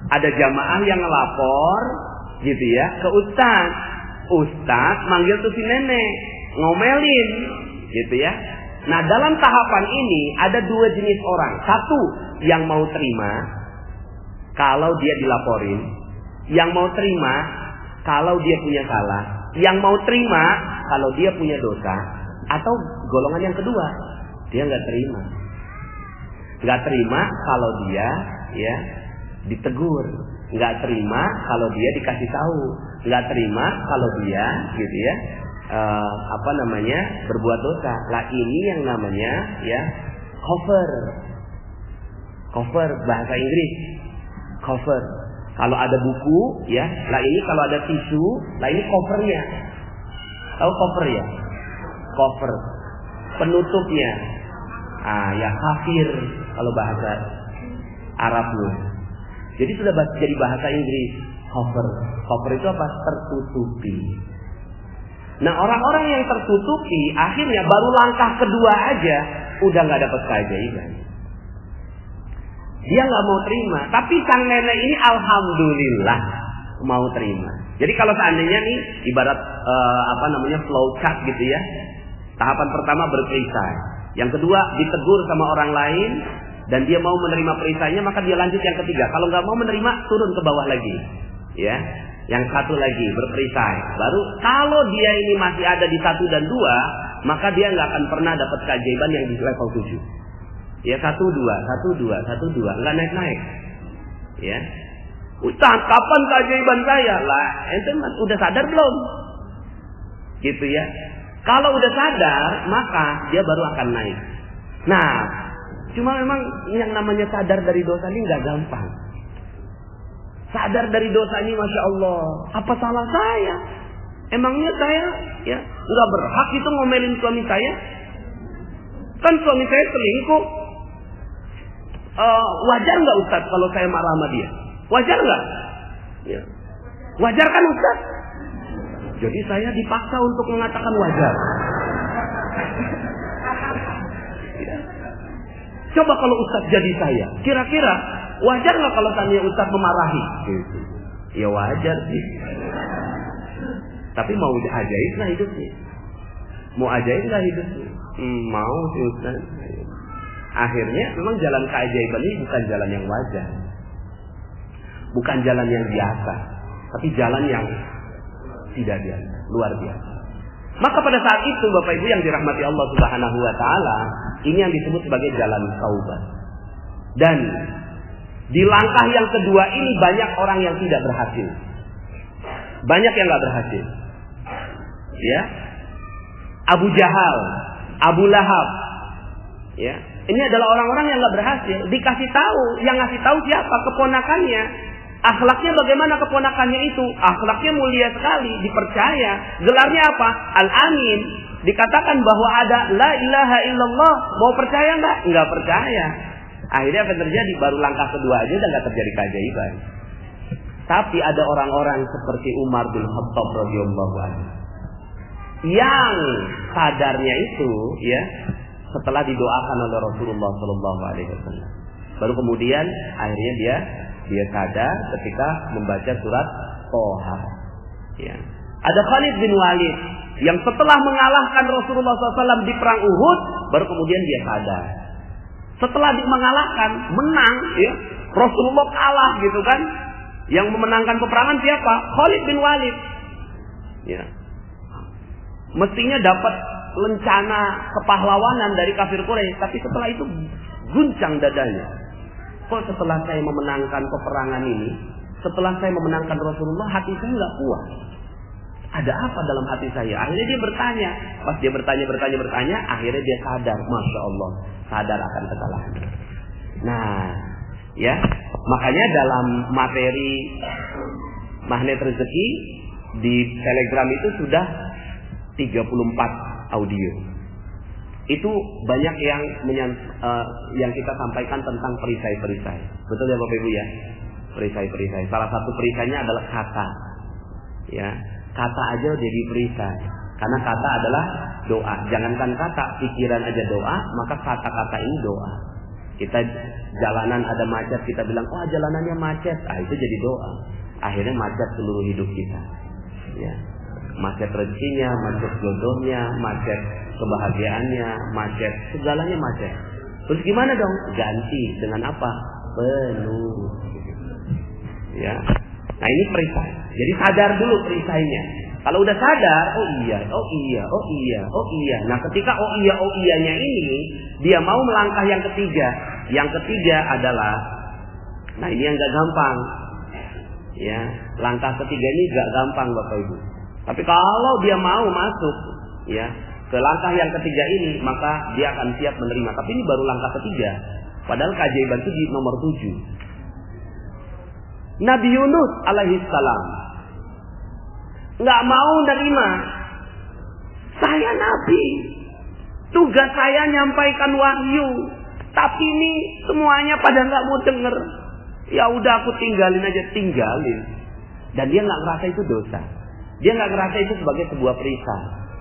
Ada jamaah yang ngelapor, gitu ya, ke ustaz. Ustaz manggil tuh si nenek, ngomelin, gitu ya. Nah, dalam tahapan ini ada dua jenis orang. Satu, yang mau terima kalau dia dilaporin. Yang mau terima kalau dia punya salah. Yang mau terima kalau dia punya dosa. Atau golongan yang kedua, dia nggak terima. Nggak terima kalau dia ya ditegur. Nggak terima kalau dia dikasih tahu. Nggak terima kalau dia gitu ya berbuat dosa. Lah ini yang namanya ya cover bahasa Inggris. Cover. Kalau ada buku ya, lah ini kalau ada tisu, lah ini covernya. Tahu cover ya? Cover. Penutupnya. Ya kafir kalau bahasa Arabnya. Jadi sudah jadi bahasa Inggris. Cover. Cover itu apa? Tertutupi. Nah, orang-orang yang tertutupi akhirnya baru langkah kedua aja udah nggak dapat keajaiban. Dia nggak mau terima. Tapi sang nenek ini alhamdulillah mau terima. Jadi kalau seandainya nih ibarat flow chart gitu ya. Tahapan pertama berperisai. Yang kedua ditegur sama orang lain dan dia mau menerima perisainya, maka dia lanjut yang ketiga. Kalau nggak mau menerima, turun ke bawah lagi. Ya. Yang satu lagi berperisai. Baru kalau dia ini masih ada di 1 dan 2, maka dia nggak akan pernah dapat keajaiban yang di level 7. Ya 1, 2, 1, 2, 1, 2, nggak naik-naik. Ya. Ustaz, kapan keajaiban saya? Lah, ente udah sadar belum? Gitu ya. Kalau udah sadar, maka dia baru akan naik. Nah, cuma memang yang namanya sadar dari dosa ini nggak gampang. Sadar dari dosa ini, Masya Allah, apa salah saya? Emangnya saya ya nggak berhak itu ngomelin suami saya? Kan suami saya selingkuh. Wajar nggak Ustaz kalau saya marah sama dia? Wajar nggak? Ya. Wajar kan Ustaz? Jadi saya dipaksa untuk mengatakan wajar. Ya. Coba kalau Ustaz jadi saya, kira-kira wajar nggak kalau tanya Ustaz memarahi? Gitu. Ya wajar sih. Tapi mau ajaib nggak hidupnya? Mau ajaib nggak hidupnya? Mau sih Ustaz. Akhirnya memang jalan keajaiban ini bukan jalan yang wajar. Bukan jalan yang biasa. Tapi jalan yang tidak biasa. Luar biasa. Maka pada saat itu Bapak Ibu yang dirahmati Allah Subhanahu wa Ta'ala, ini yang disebut sebagai jalan taubat. Dan di langkah yang kedua ini banyak orang yang tidak berhasil. Banyak yang nggak berhasil. Ya. Abu Jahal, Abu Lahab. Ya. Ini adalah orang-orang yang nggak berhasil. Dikasih tahu, yang ngasih tahu siapa? Keponakannya. Akhlaknya bagaimana keponakannya itu? Akhlaknya mulia sekali, dipercaya. Gelarnya apa? Al-Amin. Dikatakan bahwa ada la ilaha illallah. Mau percaya nggak? Nggak percaya. Akhirnya apa terjadi? Baru langkah kedua aja udah nggak terjadi keajaiban. Tapi ada orang-orang seperti Umar bin Khattab radhiyallahu anhu yang sadarnya itu ya setelah didoakan oleh Rasulullah sallallahu alaihi wasallam. Baru kemudian akhirnya dia sadar ketika membaca surat Toha. Ya. Ada Khalid bin Walid yang setelah mengalahkan Rasulullah SAW di perang Uhud, baru kemudian dia sadar. Setelah mengalahkan, menang, ya, Rasulullah kalah gitu kan? Yang memenangkan peperangan siapa? Khalid bin Walid. Ya. Mestinya dapat lencana kepahlawanan dari kafir Quraisy, tapi setelah itu guncang dadanya. Kok setelah saya memenangkan peperangan ini, setelah saya memenangkan Rasulullah, hati saya nggak puas. Ada apa dalam hati saya? Akhirnya dia bertanya. Pas dia bertanya, akhirnya dia sadar, Masya Allah, sadar akan kesalahannya. Nah, ya, makanya dalam materi magnet rezeki di Telegram itu sudah 34 audio. Itu banyak yang kita sampaikan tentang perisai-perisai. Betul ya Bapak Ibu ya? Perisai-perisai. Salah satu perisainya adalah kata. Ya, kata aja jadi perisai. Karena kata adalah doa. Jangankan kata, pikiran aja doa, maka kata-kata ini doa. Kita jalanan ada macet, kita bilang, "Oh, jalanannya macet." Itu jadi doa. Akhirnya macet seluruh hidup kita. Ya. Macet rezekinya, macet jodohnya, macet kebahagiaannya, macet, segalanya macet. Terus gimana dong? Ganti dengan apa? Penuh. Ya. Nah, ini perisai. Jadi sadar dulu perisainya. Kalau udah sadar, oh iya. Nah, ketika oh iyanya ini, dia mau melangkah yang ketiga. Yang ketiga adalah, nah ini yang gak gampang. Ya, langkah ketiga ini gak gampang Bapak Ibu. Tapi kalau dia mau masuk, ya, ke langkah yang ketiga ini, maka dia akan siap menerima. Tapi ini baru langkah ketiga. Padahal keajaiban itu di nomor 7. Nabi Yunus alaihissalam nggak mau nerima. Saya nabi, tugas saya nyampaikan wahyu, tapi ini semuanya pada nggak mau denger. Ya udah aku tinggalin aja, tinggalin. Dan dia nggak ngerasa itu dosa. Dia nggak ngerasa itu sebagai sebuah perisa.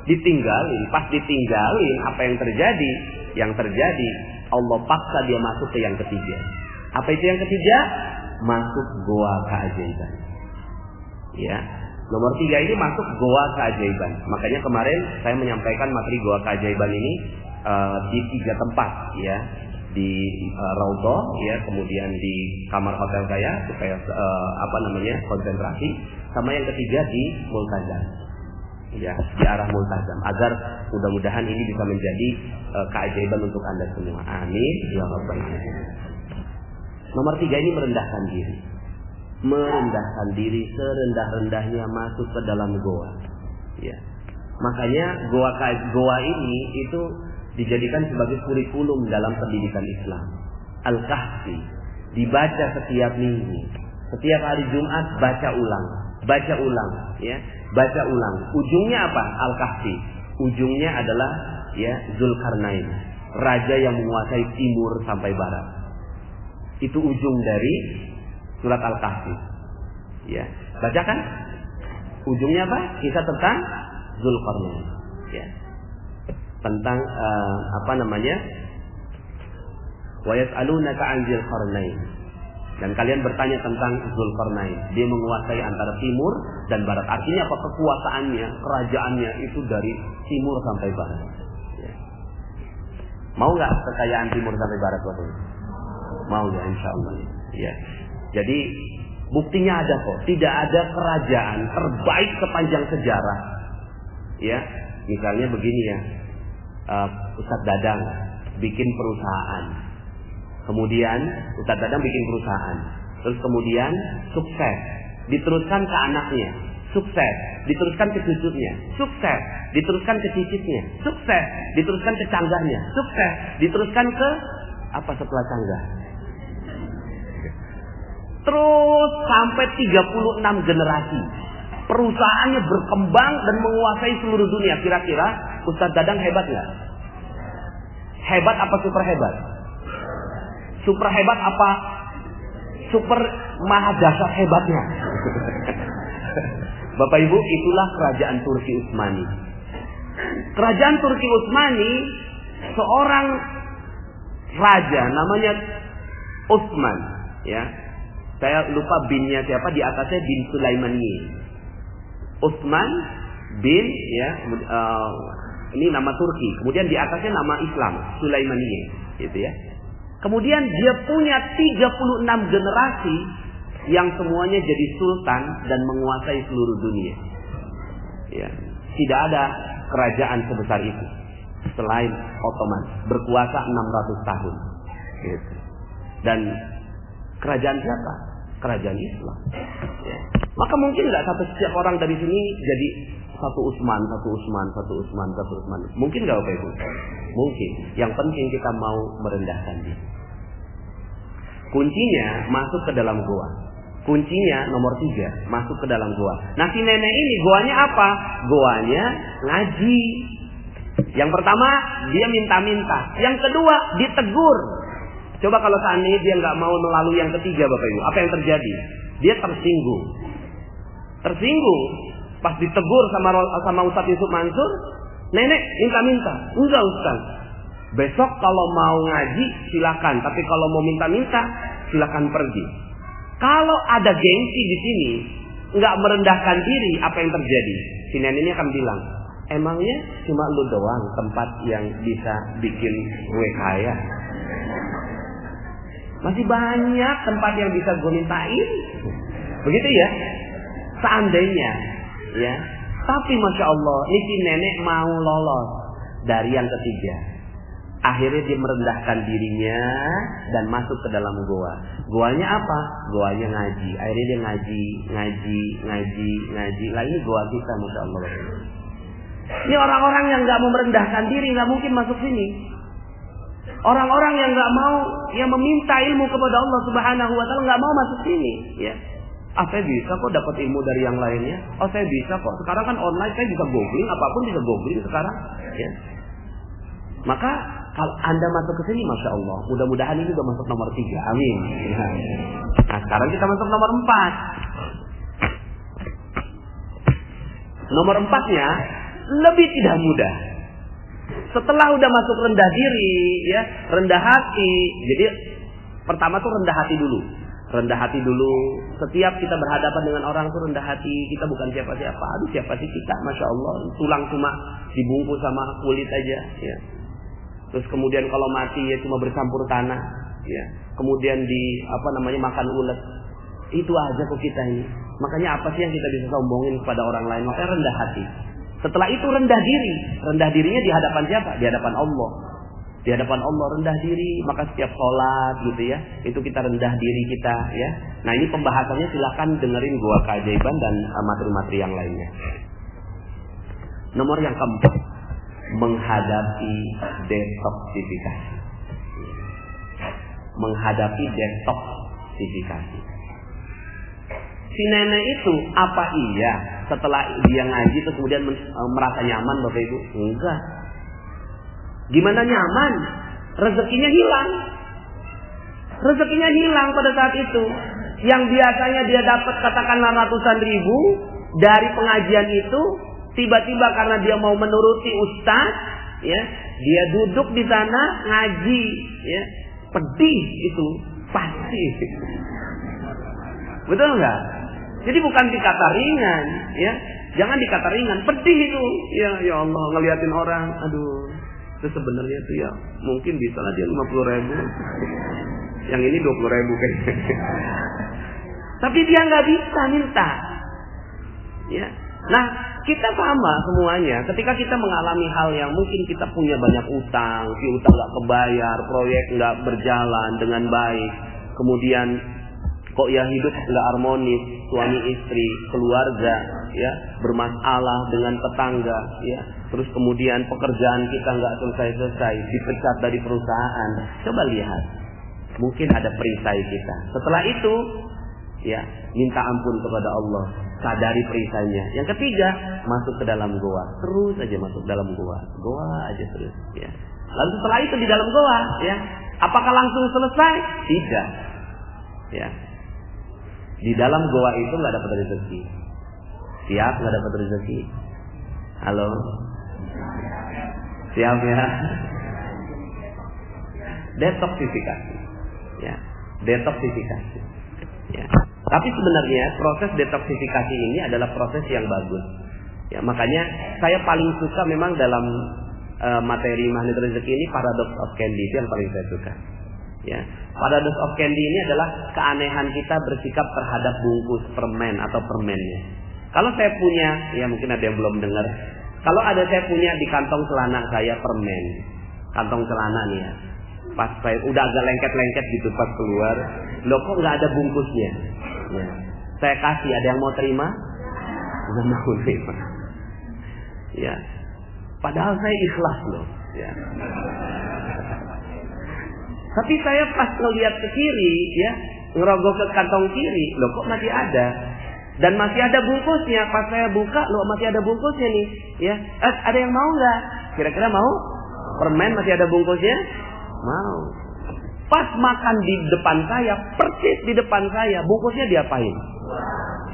Ditinggalin, pas ditinggalin apa yang terjadi? Yang terjadi Allah paksa dia masuk ke yang ketiga. Apa itu yang ketiga? Masuk goa keajaiban. Ya, nomor 3 ini masuk goa keajaiban. Makanya kemarin saya menyampaikan materi goa keajaiban ini di 3 tempat, ya, di Raudhah, ya, kemudian di kamar hotel saya supaya konsentrasi, sama yang ketiga di Multazam, ya, di arah Multazam, agar mudah-mudahan ini bisa menjadi keajaiban untuk Anda semua. Amin ya rabbal alamin. Nomor 3 ini merendahkan diri. Merendahkan diri serendah-rendahnya masuk ke dalam goa. Ya. Makanya goa ini itu dijadikan sebagai kurikulum dalam pendidikan Islam. Al-Kahfi dibaca setiap minggu. Setiap hari Jumat baca ulang, ya. Baca ulang. Ujungnya apa? Al-Kahfi. Ujungnya adalah, ya, Zulkarnain, raja yang menguasai timur sampai barat. Itu ujung dari surat Al-Kahfi. Ya, bacakan. Ujungnya apa? Kisah tentang Zulkarnain. Ya. Tentang wa yas'alunaka 'an Zulkarnain. Dan kalian bertanya tentang Zulkarnain. Dia menguasai antara timur dan barat. Artinya apa? Kekuasaannya, kerajaannya itu dari timur sampai barat. Ya. Mau nggak kekayaan timur sampai barat, Bapak? Mau ya, insya Allah. Ya. Jadi buktinya ada kok. Tidak ada kerajaan terbaik sepanjang sejarah. Ya, misalnya begini ya. Ustadz Dadang bikin perusahaan. Kemudian Ustadz Dadang bikin perusahaan. Terus kemudian sukses. Diteruskan ke anaknya. Sukses. Diteruskan ke cucunya. Sukses. Diteruskan ke cicitnya. Sukses. Diteruskan ke canggahnya. Sukses. Diteruskan ke apa setelah canggah? Terus sampai 36 generasi. Perusahaannya berkembang dan menguasai seluruh dunia. Kira-kira Ustadz Dadang hebat nggak? Hebat apa super hebat? Super hebat apa super maha dahsyat hebatnya? Bapak Ibu, itulah kerajaan Turki Utsmani. Kerajaan Turki Utsmani, seorang raja namanya Utsman, ya. Saya lupa binnya siapa, di atasnya bin Sulaimani. Utsman bin, ya, ini nama Turki. Kemudian di atasnya nama Islam, Sulaimani, gitu ya. Kemudian dia punya 36 generasi yang semuanya jadi sultan dan menguasai seluruh dunia. Ya, tidak ada kerajaan sebesar itu selain Ottoman, berkuasa 600 tahun. Gitu. Dan kerajaan siapa? Kerajaan Islam. Ya. Maka mungkin nggak setiap orang dari sini jadi satu Utsman. Mungkin nggak Bapak Ibu? Mungkin. Yang penting kita mau merendahkan diri. Kuncinya masuk ke dalam goa. Kuncinya nomor 3, masuk ke dalam goa. Nah, si nenek ini goanya apa? Goanya ngaji. Yang pertama, dia minta-minta. Yang kedua, ditegur. Coba kalau seandainya dia nggak mau melalui yang ketiga, Bapak Ibu, apa yang terjadi? Dia tersinggung. Pas ditegur sama Ustadz Yusuf Mansur, nenek minta-minta. Enggak, Ustaz. Besok kalau mau ngaji silakan, tapi kalau mau minta-minta silakan pergi. Kalau ada gengsi di sini, nggak merendahkan diri, apa yang terjadi? Si nenek ini akan bilang, emangnya cuma lu doang tempat yang bisa bikin gue kaya? Masih banyak tempat yang bisa gue mintain. Begitu ya. Seandainya, ya. Tapi Masya Allah, ini si nenek mau lolos dari yang ketiga. Akhirnya dia merendahkan dirinya dan masuk ke dalam goa. Goanya apa? Goanya ngaji. Akhirnya dia ngaji. Lah ini goa kita, Masya Allah. Ini orang-orang yang nggak mau merendahkan diri, nggak mungkin masuk sini. Orang-orang yang nggak mau, yang meminta ilmu kepada Allah Subhanahu Wa Taala nggak mau masuk sini. Ya. Saya bisa kok dapat ilmu dari yang lainnya. Saya bisa kok. Sekarang kan online, saya bisa googling, apapun bisa googling sekarang. Ya. Maka Kalau Anda masuk ke sini, Masya Allah, mudah-mudahan ini udah masuk nomor 3. Amin. Nah, sekarang kita masuk nomor 4. Nomor 4-nya lebih tidak mudah. Setelah udah masuk rendah diri, ya, rendah hati. Jadi pertama tuh rendah hati dulu. Rendah hati dulu. Setiap kita berhadapan dengan orang tuh rendah hati. Kita bukan siapa-siapa. Aduh, siapa sih kita? Masya Allah, tulang cuma dibungkus sama kulit aja. Ya. Terus kemudian kalau mati ya cuma bercampur tanah. Ya. Kemudian makan ulet. Itu aja kok kita ini. Makanya apa sih yang kita bisa sombongin kepada orang lain? Makanya rendah hati. Setelah itu rendah diri. Rendah dirinya di hadapan siapa? Di hadapan Allah. Di hadapan Allah rendah diri. Maka setiap sholat gitu ya, itu kita rendah diri kita ya. Nah ini pembahasannya, silakan dengerin Gua Keajaiban dan materi-materi yang lainnya. Nomor yang keempat, menghadapi detoksifikasi. Menghadapi detoksifikasi. Si nenek itu apa iya setelah dia ngaji terus kemudian merasa nyaman Bapak Ibu? Enggak. Gimana nyaman? Rezekinya hilang. Rezekinya hilang pada saat itu. Yang biasanya dia dapat katakanlah ratusan ribu dari pengajian itu, tiba-tiba karena dia mau menuruti ustaz, ya, dia duduk di sana ngaji, ya, pedih itu pasti. Betul nggak? Jadi bukan dikata ringan, ya. Jangan dikata ringan, pedih itu. Ya Allah, ngeliatin orang, aduh. Itu sebenarnya tuh ya, mungkin bisa lah dia 50.000. Yang ini 20.000 kayaknya. Tapi dia nggak bisa minta. Ya. Nah, kita sama semuanya. Ketika kita mengalami hal yang mungkin kita punya banyak utang, si utang nggak kebayar, proyek nggak berjalan dengan baik, kemudian kok ya hidup nggak harmonis, suami istri, keluarga, ya, bermasalah dengan tetangga, ya, terus kemudian pekerjaan kita nggak selesai-selesai, dipecat dari perusahaan. Coba lihat, mungkin ada perisai kita. Setelah itu, ya, minta ampun kepada Allah, sadari perisainya. Yang ketiga, masuk ke dalam goa, terus aja masuk dalam goa aja terus, ya. Lalu setelah itu di dalam goa, ya, apakah langsung selesai? Tidak, ya. Di dalam goa itu nggak dapat rezeki. Siap nggak dapat rezeki? Halo? Siap ya? Detoksifikasi. Ya, detoksifikasi. Ya. Tapi sebenarnya proses detoksifikasi ini adalah proses yang bagus. Ya, makanya saya paling suka memang dalam materi Magnet Rezeki ini Paradox of Candy, itu yang paling saya suka. Ya, Paradox of Candy ini adalah keanehan kita bersikap terhadap bungkus permen atau permennya. Kalau saya punya, ya mungkin ada yang belum dengar. Kalau ada saya punya di kantong celana saya permen, kantong celana nih ya. Pas saya udah agak lengket-lengket gitu pas keluar, loh kok nggak ada bungkusnya? Ya. Saya kasih, ada yang mau terima? Nggak mau terima. Ya, padahal saya ikhlas loh. Ya. Tapi saya pas ngelihat ke kiri, ya, ngerogoh ke kantong kiri, loh kok masih ada? Dan masih ada bungkusnya. Pas saya buka, loh masih ada bungkusnya nih, ya. Ada yang mau nggak? Kira-kira mau? Permen masih ada bungkusnya? Mau. Pas makan di depan saya, persis di depan saya, bungkusnya diapain?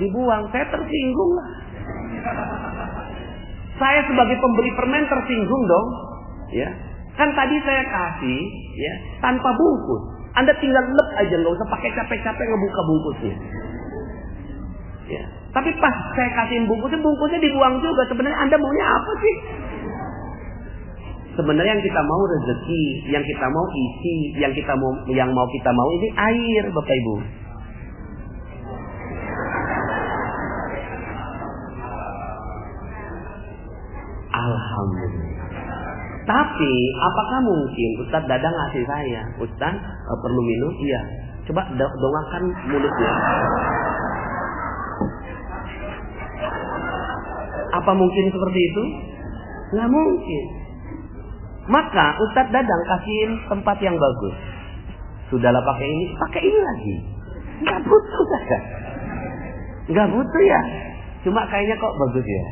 Dibuang. Saya tersinggung lah. Saya sebagai pembeli permen tersinggung dong, ya. Kan tadi saya kasih, ya, tanpa bungkus. Anda tinggal lep aja, nggak usah pakai capek-capek ngebuka bungkusnya. Ya. Tapi pas saya kasihin bungkusnya dibuang juga. Sebenarnya Anda maunya apa sih? Sebenarnya yang kita mau rezeki, yang kita mau isi, yang mau kita mau ini air, Bapak Ibu. Alhamdulillah. Tapi apakah mungkin Ustadz Dadang ngasih saya, Ustadz perlu minum? Iya. Coba dongakan mulutnya. Apa mungkin seperti itu? Nggak mungkin. Maka Ustadz Dadang kasihin tempat yang bagus. Sudahlah pakai ini lagi. Nggak butuh saja. Nggak butuh ya. Cuma kayaknya kok bagus ya.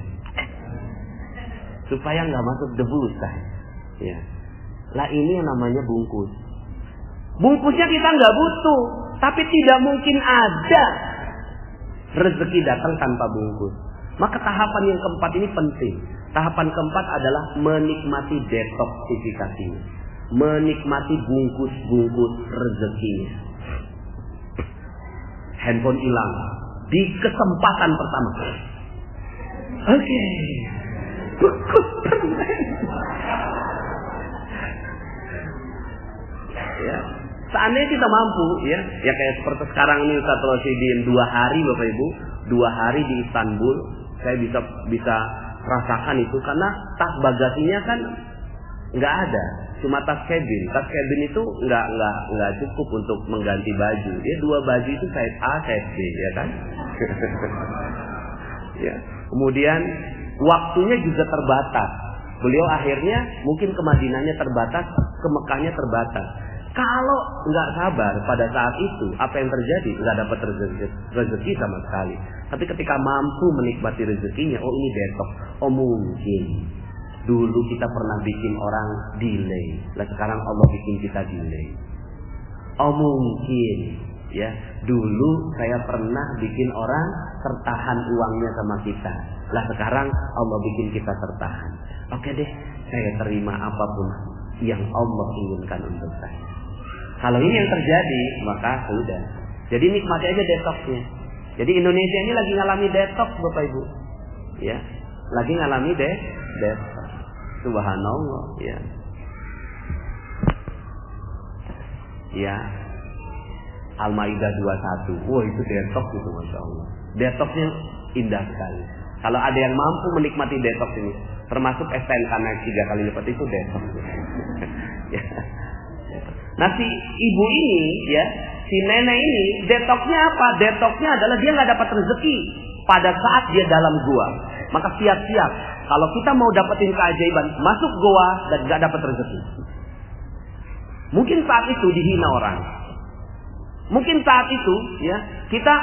Supaya nggak masuk debu Ustaz. Ya. Lah ini yang namanya bungkus. Bungkusnya kita nggak butuh, tapi tidak mungkin ada rezeki datang tanpa bungkus. Maka tahapan yang keempat ini penting. Tahapan keempat adalah menikmati detoksifikasinya, menikmati bungkus-bungkus rezekinya. Handphone hilang di kesempatan pertama. Oke. Bungkus permen. Ya. Seandainya kita mampu, ya kayak seperti sekarang ini Ustaz Rosidin 2 hari Bapak Ibu, 2 hari di Istanbul, saya bisa rasakan itu karena tas bagasinya kan nggak ada, cuma tas cabin. Tas cabin itu nggak cukup untuk mengganti baju. Dia 2 baju itu size A, size B, ya kan? Ya. Kemudian waktunya juga terbatas. Beliau akhirnya mungkin ke Madinahnya terbatas, ke Mekahnya terbatas. Kalau nggak sabar pada saat itu, apa yang terjadi? Nggak dapat rezeki sama sekali. Tapi ketika mampu menikmati rezekinya, oh ini detox. Oh mungkin dulu kita pernah bikin orang delay, lah sekarang Allah bikin kita delay. Oh mungkin ya dulu saya pernah bikin orang tertahan uangnya sama kita, lah sekarang Allah bikin kita tertahan. Oke deh, saya terima apapun yang Allah inginkan untuk saya. Kalau ini yang terjadi, maka sudah. Jadi nikmati aja detoxnya. Jadi Indonesia ini lagi ngalami detox Bapak Ibu. Ya, lagi ngalami detox. Subhanallah, ya. Ya. Al-Maidah 21. Wah, itu detox itu Masya Allah. Detoxnya indah sekali. Kalau ada yang mampu menikmati detox ini, termasuk STNK naik 3 kali lipat itu detox. Ya. Nah si ibu ini ya, si nenek ini detoxnya apa? Detoxnya adalah dia nggak dapat rezeki pada saat dia dalam gua. Maka siap-siap kalau kita mau dapetin keajaiban, masuk gua dan nggak dapat rezeki. Mungkin saat itu dihina orang. Mungkin saat itu ya kita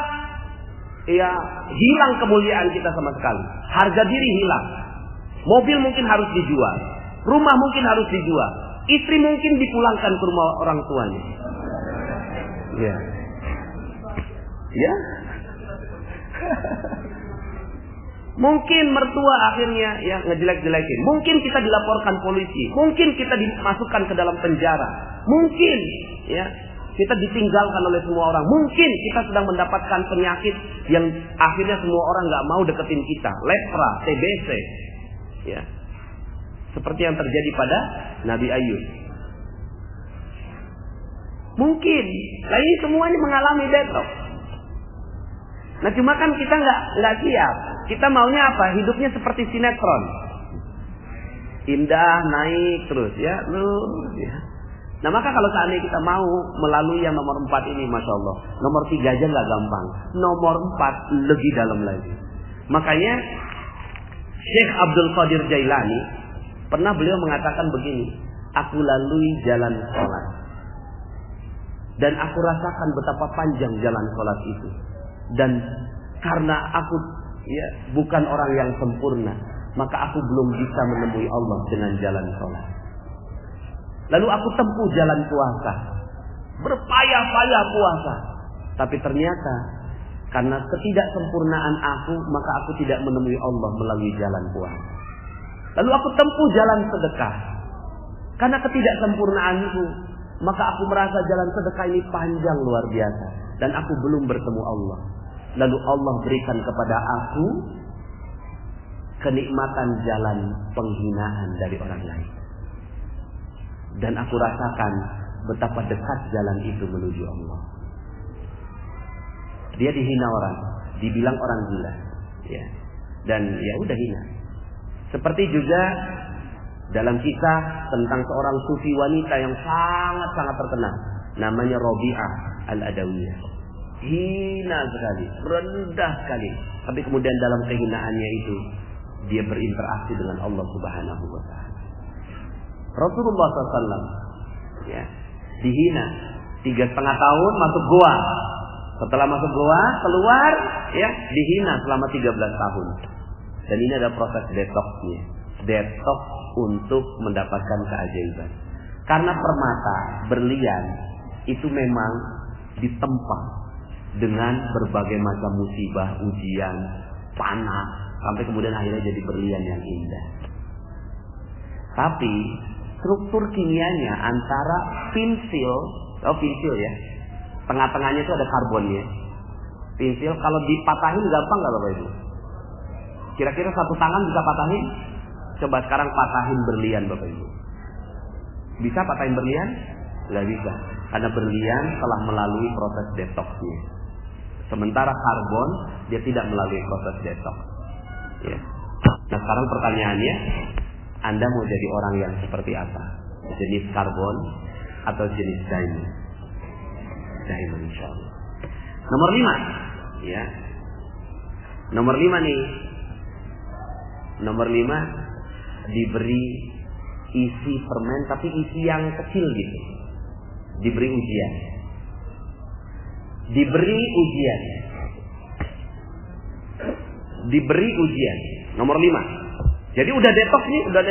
ya hilang kemuliaan kita sama sekali. Harga diri hilang. Mobil mungkin harus dijual. Rumah mungkin harus dijual. Istri mungkin dipulangkan ke rumah orang tuanya. Ya. Ya. Mungkin mertua akhirnya ya ngejelek-jelekin. Mungkin kita dilaporkan polisi. Mungkin kita dimasukkan ke dalam penjara. Mungkin ya kita ditinggalkan oleh semua orang. Mungkin kita sedang mendapatkan penyakit yang akhirnya semua orang nggak mau deketin kita. Lepra, TBC. Ya. Seperti yang terjadi pada Nabi Ayub. Mungkin, lah ini semuanya mengalami detox. Nah cuma kan kita nggak siap. Kita maunya apa? Hidupnya seperti sinetron. Indah, naik terus ya. Ya. Nah maka kalau seandainya kita mau melalui yang nomor 4 ini, Masya Allah. Nomor 3 aja nggak gampang. Nomor 4 lebih dalam lagi. Makanya Syekh Abdul Qadir Jailani pernah beliau mengatakan begini, aku lalui jalan sholat dan aku rasakan betapa panjang jalan sholat itu. Dan karena aku ya bukan orang yang sempurna, maka aku belum bisa menemui Allah dengan jalan sholat. Lalu aku tempuh jalan puasa, berpayah-payah puasa, tapi ternyata karena ketidaksempurnaan aku, maka aku tidak menemui Allah melalui jalan puasa. Lalu aku tempuh jalan sedekah. Karena ketidaksempurnaanku, maka aku merasa jalan sedekah ini panjang luar biasa. Dan aku belum bertemu Allah. Lalu Allah berikan kepada aku kenikmatan jalan penghinaan dari orang lain. Dan aku rasakan betapa dekat jalan itu menuju Allah. Dia dihina orang, dibilang orang gila. Ya. Dan ya udah hina. Seperti juga dalam kisah tentang seorang sufi wanita yang sangat-sangat terkenal. Namanya Robi'ah Al-Adawiyah. Hina sekali, rendah sekali. Tapi kemudian dalam kehinaannya itu, dia berinteraksi dengan Allah Subhanahu wa Ta'ala. Rasulullah SAW ya, dihina 3,5 tahun masuk goa. Setelah masuk goa, keluar ya, dihina selama 13 tahun. Dan ini ada proses detoxnya. Detox untuk mendapatkan keajaiban. Karena permata, berlian itu memang ditempa dengan berbagai macam musibah, ujian, panas, sampai kemudian akhirnya jadi berlian yang indah. Tapi struktur kimianya antara pensil ya, tengah-tengahnya itu ada karbonnya. Pensil kalau dipatahin gampang nggak Bapak Ibu? Kira-kira satu tangan bisa patahin? Coba sekarang patahin berlian Bapak Ibu. Bisa patahin berlian? Nggak bisa. Karena berlian telah melalui proses detoksnya. Sementara karbon dia tidak melalui proses detoks. Ya. Nah sekarang pertanyaannya, Anda mau jadi orang yang seperti apa? Jenis karbon atau jenis diamond? Diamond insyaallah. Nomor 5, ya. Nomor 5 nih. Nomor 5 diberi isi permen tapi isi yang kecil gitu. Diberi ujian. Diberi ujian. Nomor 5. Jadi udah detox nih, udah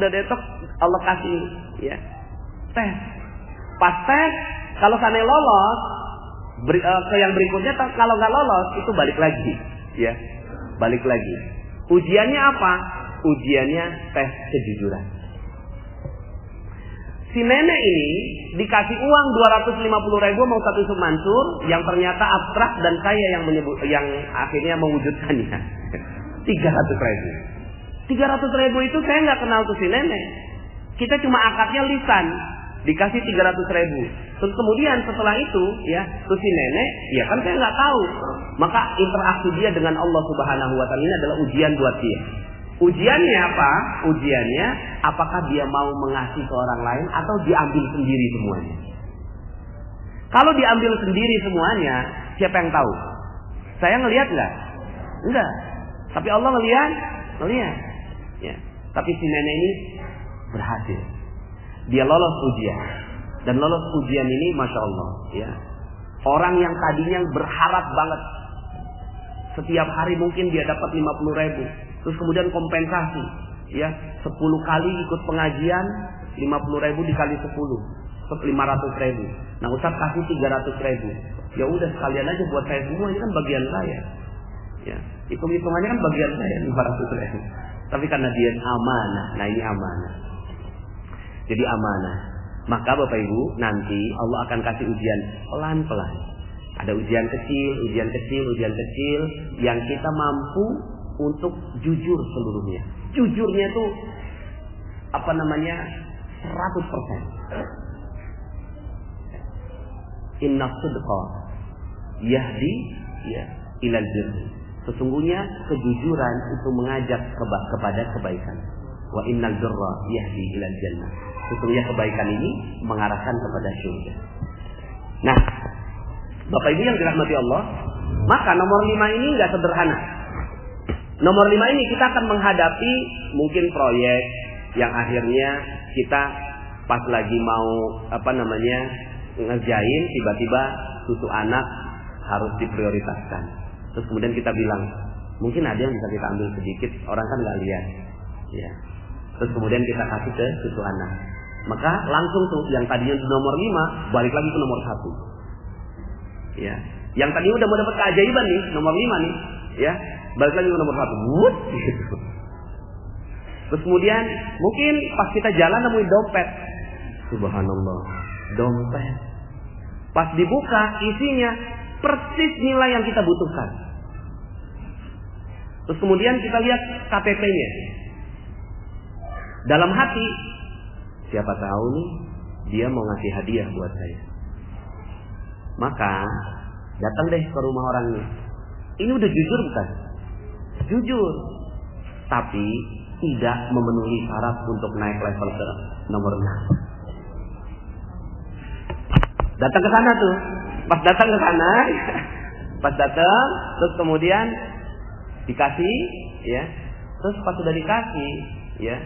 detox Allah kasih ya. Tes. Pas tes kalau sana lolos ke yang berikutnya, kalau nggak lolos itu balik lagi ya. Balik lagi. Ujiannya apa? Ujiannya tes kejujuran. Si nenek ini dikasih uang 250.000 mau satu Yusuf Mansur yang ternyata abstrak dan saya yang akhirnya mewujudkannya. 300.000 itu saya nggak kenal tuh si nenek. Kita cuma akadnya lisan, dikasih 300.000. Terus kemudian setelah itu ya, tuh si nenek, ya kan saya nggak tahu. Maka interaksi dia dengan Allah Subhanahu Wa Taala ini adalah ujian buat dia. Ujiannya apa? Ujiannya apakah dia mau mengasihi ke orang lain atau diambil sendiri semuanya. Kalau diambil sendiri semuanya, siapa yang tahu? Saya ngelihat nggak? Enggak. Tapi Allah ngelihat. Ya. Tapi si nenek ini berhasil. Dia lolos ujian. Dan lolos ujian ini, masya Allah, ya. Orang yang tadinya berharap banget, setiap hari mungkin dia dapat 50.000. Terus kemudian kompensasi, ya, 10 kali ikut pengajian, 50.000 dikali 10, 500.000. Nah Ustaz kasih 300.000. Ya udah sekalian aja buat saya semua, ini kan bagian saya. Ya, hitung-hitungannya kan bagian saya 500.000. Tapi karena dia amanah, nah ini amanah. Jadi amanah. Maka Bapak Ibu nanti Allah akan kasih ujian pelan-pelan. Ada ujian kecil yang kita mampu untuk jujur seluruhnya. Jujurnya tuh 100%. Inna sidqa yahdi ilal birr. Sesungguhnya kejujuran itu mengajak kepada kebaikan. Wa innal birra yahdi ilal jannah. Sesungguhnya kebaikan ini mengarahkan kepada surga. Nah, Bapak Ibu yang dirahmati Allah, maka nomor 5 ini enggak sederhana. Nomor 5 ini kita akan menghadapi mungkin proyek yang akhirnya kita pas lagi mau ngerjain, tiba-tiba susu anak harus diprioritaskan. Terus kemudian kita bilang, mungkin ada yang bisa kita ambil sedikit, orang kan nggak lihat, ya. Terus kemudian kita kasih ke susu anak. Maka langsung tuh yang tadinya nomor 5 balik lagi ke nomor 1. Ya. Yang tadi udah mau dapat keajaiban nih, nomor 5 nih, ya. Balik lagi ke nomor 1. Gitu. Terus kemudian mungkin pas kita jalan nemuin dompet. Subhanallah, dompet. Pas dibuka isinya persis nilai yang kita butuhkan. Terus kemudian kita lihat KTP-nya. Dalam hati, siapa tahu nih dia mau ngasih hadiah buat saya. Maka datang deh ke rumah orangnya. Ini udah jujur bukan? Jujur. Tapi tidak memenuhi syarat untuk naik level ke nomor 6. Datang ke sana tuh. Pas datang ke sana, terus kemudian dikasih, ya. Terus pas sudah dikasih, ya.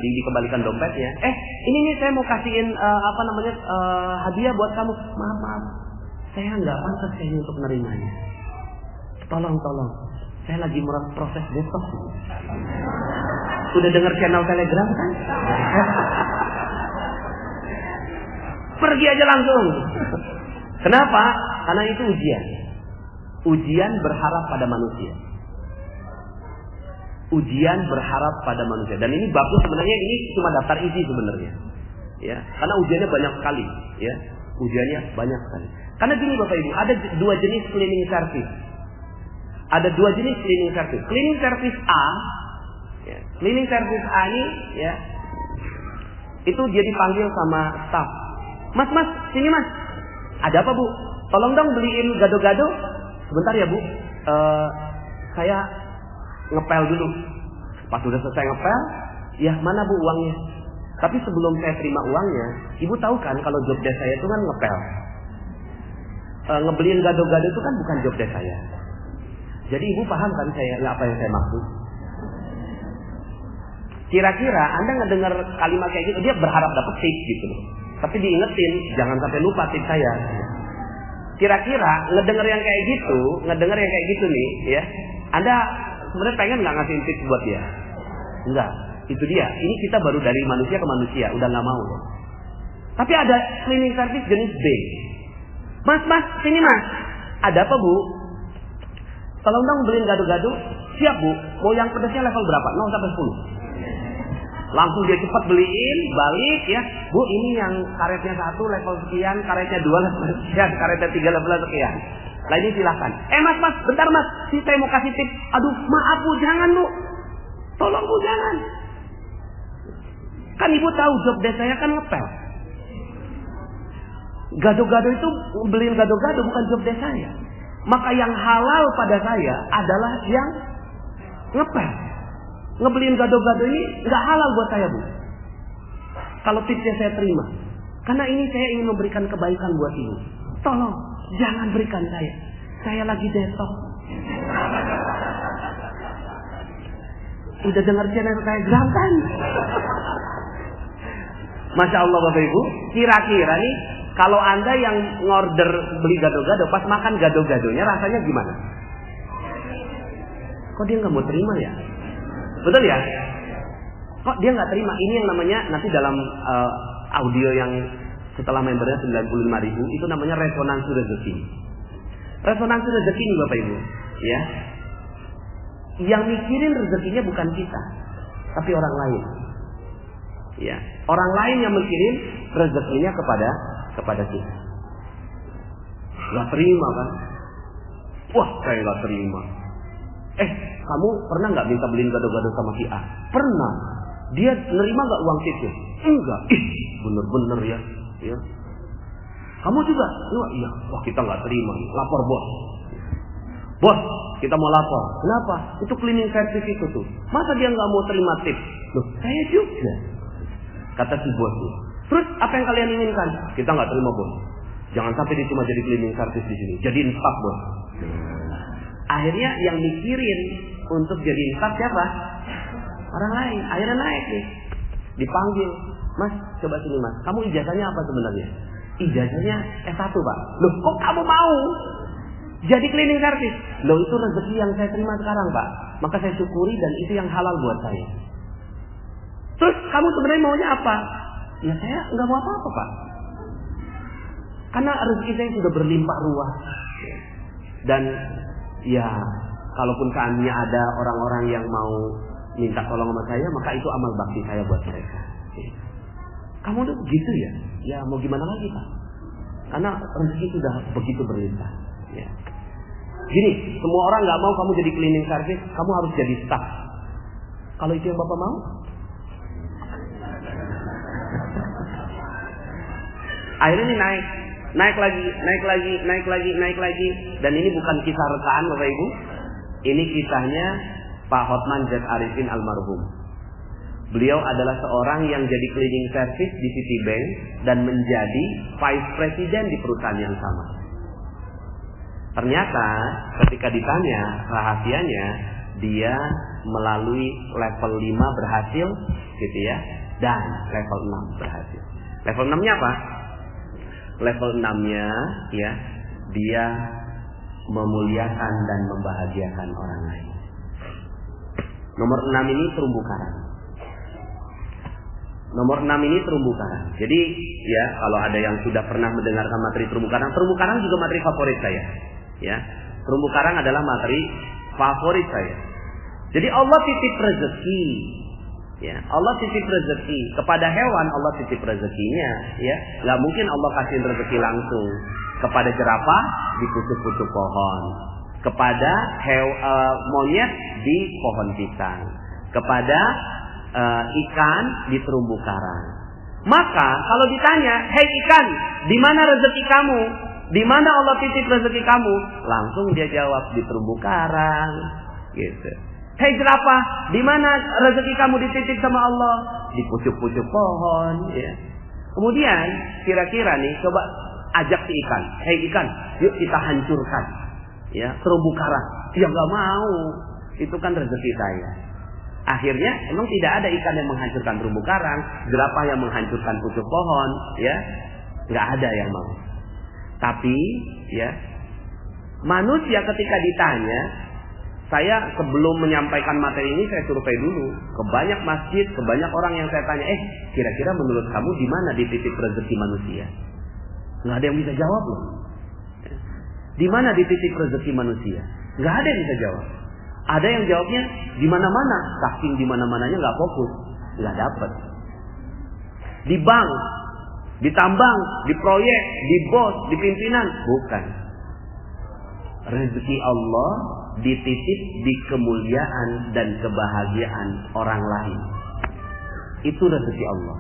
Dikembalikan dompetnya. Ini nih saya mau kasihin hadiah buat kamu. Maaf. Saya nggak pantas kayaknya untuk menerimanya. Tolong. Saya lagi proses detox. Udah dengar channel Telegram kan? Pergi aja langsung. Kenapa? Karena itu ujian. Ujian berharap pada manusia. Ujian berharap pada manusia. Dan ini bagus sebenarnya, ini cuma daftar isi sebenarnya. Ya, karena ujiannya banyak sekali, ya. Ujiannya banyak sekali. Karena gini Bapak Ibu, ada dua jenis cleaning service. Ada dua jenis cleaning service. Cleaning service A, ya. Cleaning service A ini, ya, itu dia dipanggil sama staff. Mas, sini mas. Ada apa Bu? Tolong dong beliin gado-gado. Sebentar ya Bu. Saya ngepel dulu. Pas udah selesai ngepel, ya mana Bu uangnya? Tapi sebelum saya terima uangnya, Ibu tahu kan kalau job desk saya itu kan ngepel. Ngebeliin gado-gado itu kan bukan job desk saya. Jadi Ibu paham kan apa yang saya maksud? Kira-kira Anda ngedengar kalimat kayak gitu, dia berharap dapat tips gitu loh. Tapi diingetin, jangan sampai lupa tips saya. Kira-kira ngedengar yang kayak gitu nih, ya. Anda sebenarnya pengen nggak ngasih tips buat dia? Enggak, itu dia. Ini kita baru dari manusia ke manusia, udah nggak mau. Tapi ada cleaning service jenis B. Mas, sini mas. Ada apa Bu? Tolong dong beliin gado-gado. Siap Bu. Mau yang pedasnya level berapa? 0 sampai 10. Langsung dia cepat beliin, balik ya. Bu, ini yang karetnya 1 level sekian, karetnya 2 level sekian, karetnya 3 level sekian. Lah ini silakan. Mas, bentar mas. Saya mau kasih tips. Aduh, maaf Bu, jangan Bu. Tolong Bu, jangan. Kan Ibu tahu job desk saya kan ngepel. Gado-gado itu, beliin gado-gado bukan job desk saya. Maka yang halal pada saya adalah yang ngepel. Ngebeliin gado-gado ini nggak halal buat saya Bu. Kalau tipsnya saya terima, karena ini saya ingin memberikan kebaikan buat Ibu. Tolong jangan berikan saya. Saya lagi detox. Udah dengar channel kayak gerakan. Masya Allah Bapak Ibu. Kira-kira nih kalau Anda yang ngorder beli gado-gado, pas makan gado-gadonya rasanya gimana? Kok dia nggak mau terima ya? Betul ya? Kok dia nggak terima? Ini yang namanya nanti dalam audio yang setelah membernya 95.000 itu namanya resonansi rezeki. Resonansi rezeki nih Bapak Ibu, ya. Yang mikirin rezekinya bukan kita, tapi orang lain. Ya, orang lain yang mikirin rezekinya kepada kita. Gak terima kan? Wah, saya gak terima. Kamu pernah nggak minta beliin gado-gado sama si A? Pernah. Dia nerima nggak uang tipsnya? Enggak. Bener-bener ya. Kamu juga? Iya. Wah, kita nggak terima. Lapor bos. Bos, kita mau lapor. Kenapa? Itu cleaning service itu tuh. Masa dia nggak mau terima tips? Loh, saya juga. Kata si bosnya. Terus apa yang kalian inginkan? Kita nggak terima bos. Jangan sampai dia cuma jadi cleaning service di sini. Jadiin staff bos. Akhirnya yang mikirin untuk jadi staff siapa? Orang lain. Akhirnya naik nih. Dipanggil. Mas, coba sini mas. Kamu ijazahnya apa sebenarnya? Ijazahnya S1 Pak. Loh, kok kamu mau jadi cleaning service? Loh, itu rezeki yang saya terima sekarang Pak. Maka saya syukuri dan itu yang halal buat saya. Terus kamu sebenarnya maunya apa? Ya saya nggak mau apa-apa Pak. Karena rezeki saya sudah berlimpah ruah. Dan ya, kalaupun seandainya ada orang-orang yang mau minta tolong sama saya, maka itu amal bakti saya buat mereka. Kamu udah begitu ya? Ya mau gimana lagi Pak? Karena rezeki sudah begitu berlimpah. Ya. Gini, semua orang nggak mau kamu jadi cleaning service, kamu harus jadi staff. Kalau itu yang Bapak mau? Akhirnya ini naik lagi, dan ini bukan kisah rekaan Bapak Ibu. Ini kisahnya Pak Hotman Z. Arifin almarhum. Beliau adalah seorang yang jadi cleaning service di Citibank dan menjadi vice president di perusahaan yang sama. Ternyata ketika ditanya rahasianya, dia melalui level 5 berhasil gitu ya, dan level 6 berhasil. Level 6-nya apa? Level 6-nya ya, dia memuliakan dan membahagiakan orang lain. Nomor 6 ini terumbu karang. Nomor 6 ini terumbu karang. Jadi ya, kalau ada yang sudah pernah mendengarkan materi terumbu karang juga materi favorit saya. Ya, terumbu karang adalah materi favorit saya. Jadi Allah titip rezeki. Ya, Allah titip rezeki kepada hewan, Allah titip rezekinya. Ya, nggak mungkin Allah kasih rezeki langsung kepada jerapah di pucuk-pucuk pohon, kepada monyet di pohon pisang, kepada ikan di terumbu karang. Maka kalau ditanya, hei ikan, di mana rezeki kamu? Di mana Allah titip rezeki kamu? Langsung dia jawab, di terumbu karang. Gitu. Hei jerapah, di mana rezeki kamu dititip sama Allah? Di pucuk-pucuk pohon. Ya. Kemudian kira-kira nih, coba ajak si ikan. Hei ikan, yuk kita hancurkan. Ya, terumbu karang. Ya nggak mau. Itu kan rezeki saya. Akhirnya emang tidak ada ikan yang menghancurkan terumbu karang, jerapah yang menghancurkan pucuk pohon, ya, nggak ada yang mau. Tapi, ya, manusia ketika ditanya, saya sebelum menyampaikan materi ini saya survei dulu ke banyak masjid, ke banyak orang yang saya tanya, kira-kira menurut kamu di mana dititip rezeki manusia? Nggak ada yang bisa jawab loh. Di mana dititip rezeki manusia? Nggak ada yang bisa jawab. Ada yang jawabnya di mana-mana, saking di mana-mananya nggak fokus, nggak dapat. Di bank, di tambang, di proyek, di bos, di pimpinan, bukan. Rezeki Allah dititip di kemuliaan dan kebahagiaan orang lain. Itu rezeki Allah.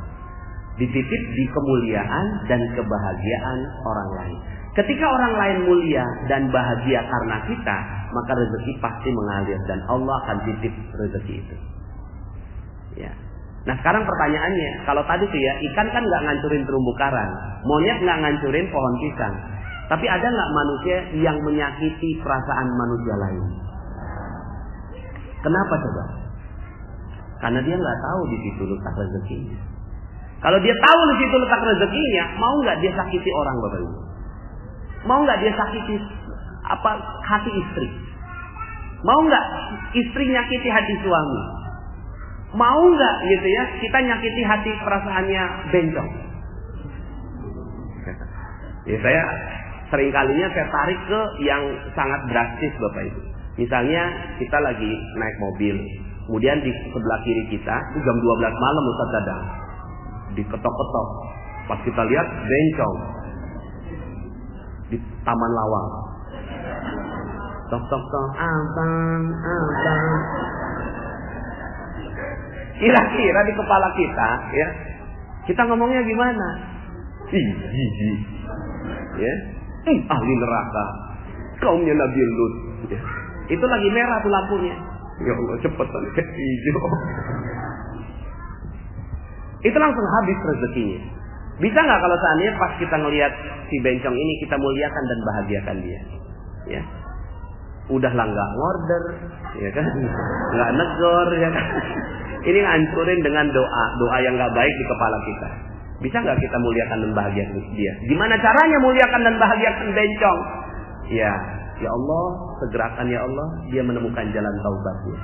Dititip di kemuliaan dan kebahagiaan orang lain. Ketika orang lain mulia dan bahagia karena kita, maka rezeki pasti mengalir dan Allah akan titip rezeki itu. Ya. Nah sekarang pertanyaannya, kalau tadi tuh ya, ikan kan nggak ngancurin terumbu karang, monyet nggak ngancurin pohon pisang, tapi ada nggak manusia yang menyakiti perasaan manusia lain? Kenapa coba? Karena dia nggak tahu di situ letak rezekinya. Kalau dia tahu di situ letak rezekinya, mau nggak dia sakiti orang, Bapak Ibu? Mau nggak dia sakiti hati istri? Mau nggak istri nyakiti hati suami? Mau nggak gitu ya kita nyakiti hati perasaannya bencong? Ya saya seringkalinya saya tarik ke yang sangat drastis Bapak Ibu. Misalnya kita lagi naik mobil, kemudian di sebelah kiri kita itu jam 12 malam Ustaz Dadang, diketok-ketok. Pas kita lihat bencong di Taman Lawang. Tok-tok-tok, abang. Kira-kira di kepala kita, ya, kita ngomongnya gimana? Ya, ahli neraka, kaumnya Nabi Lut. Ya. Itu lagi merah tuh lampunya. Ya Allah, cepetan hijau. Itu langsung habis rezekinya. Bisa nggak kalau seandainya pas kita ngelihat si bencong ini kita muliakan dan bahagiakan dia, ya? Udahlah nggak ngorder, ya kan? Nggak negor, ya kan? Ini ngancurin dengan doa yang nggak baik di kepala kita. Bisa nggak kita muliakan dan bahagiakan dia? Gimana caranya muliakan dan bahagiakan bencong? Ya Allah, segerakan ya Allah, dia menemukan jalan taubatnya.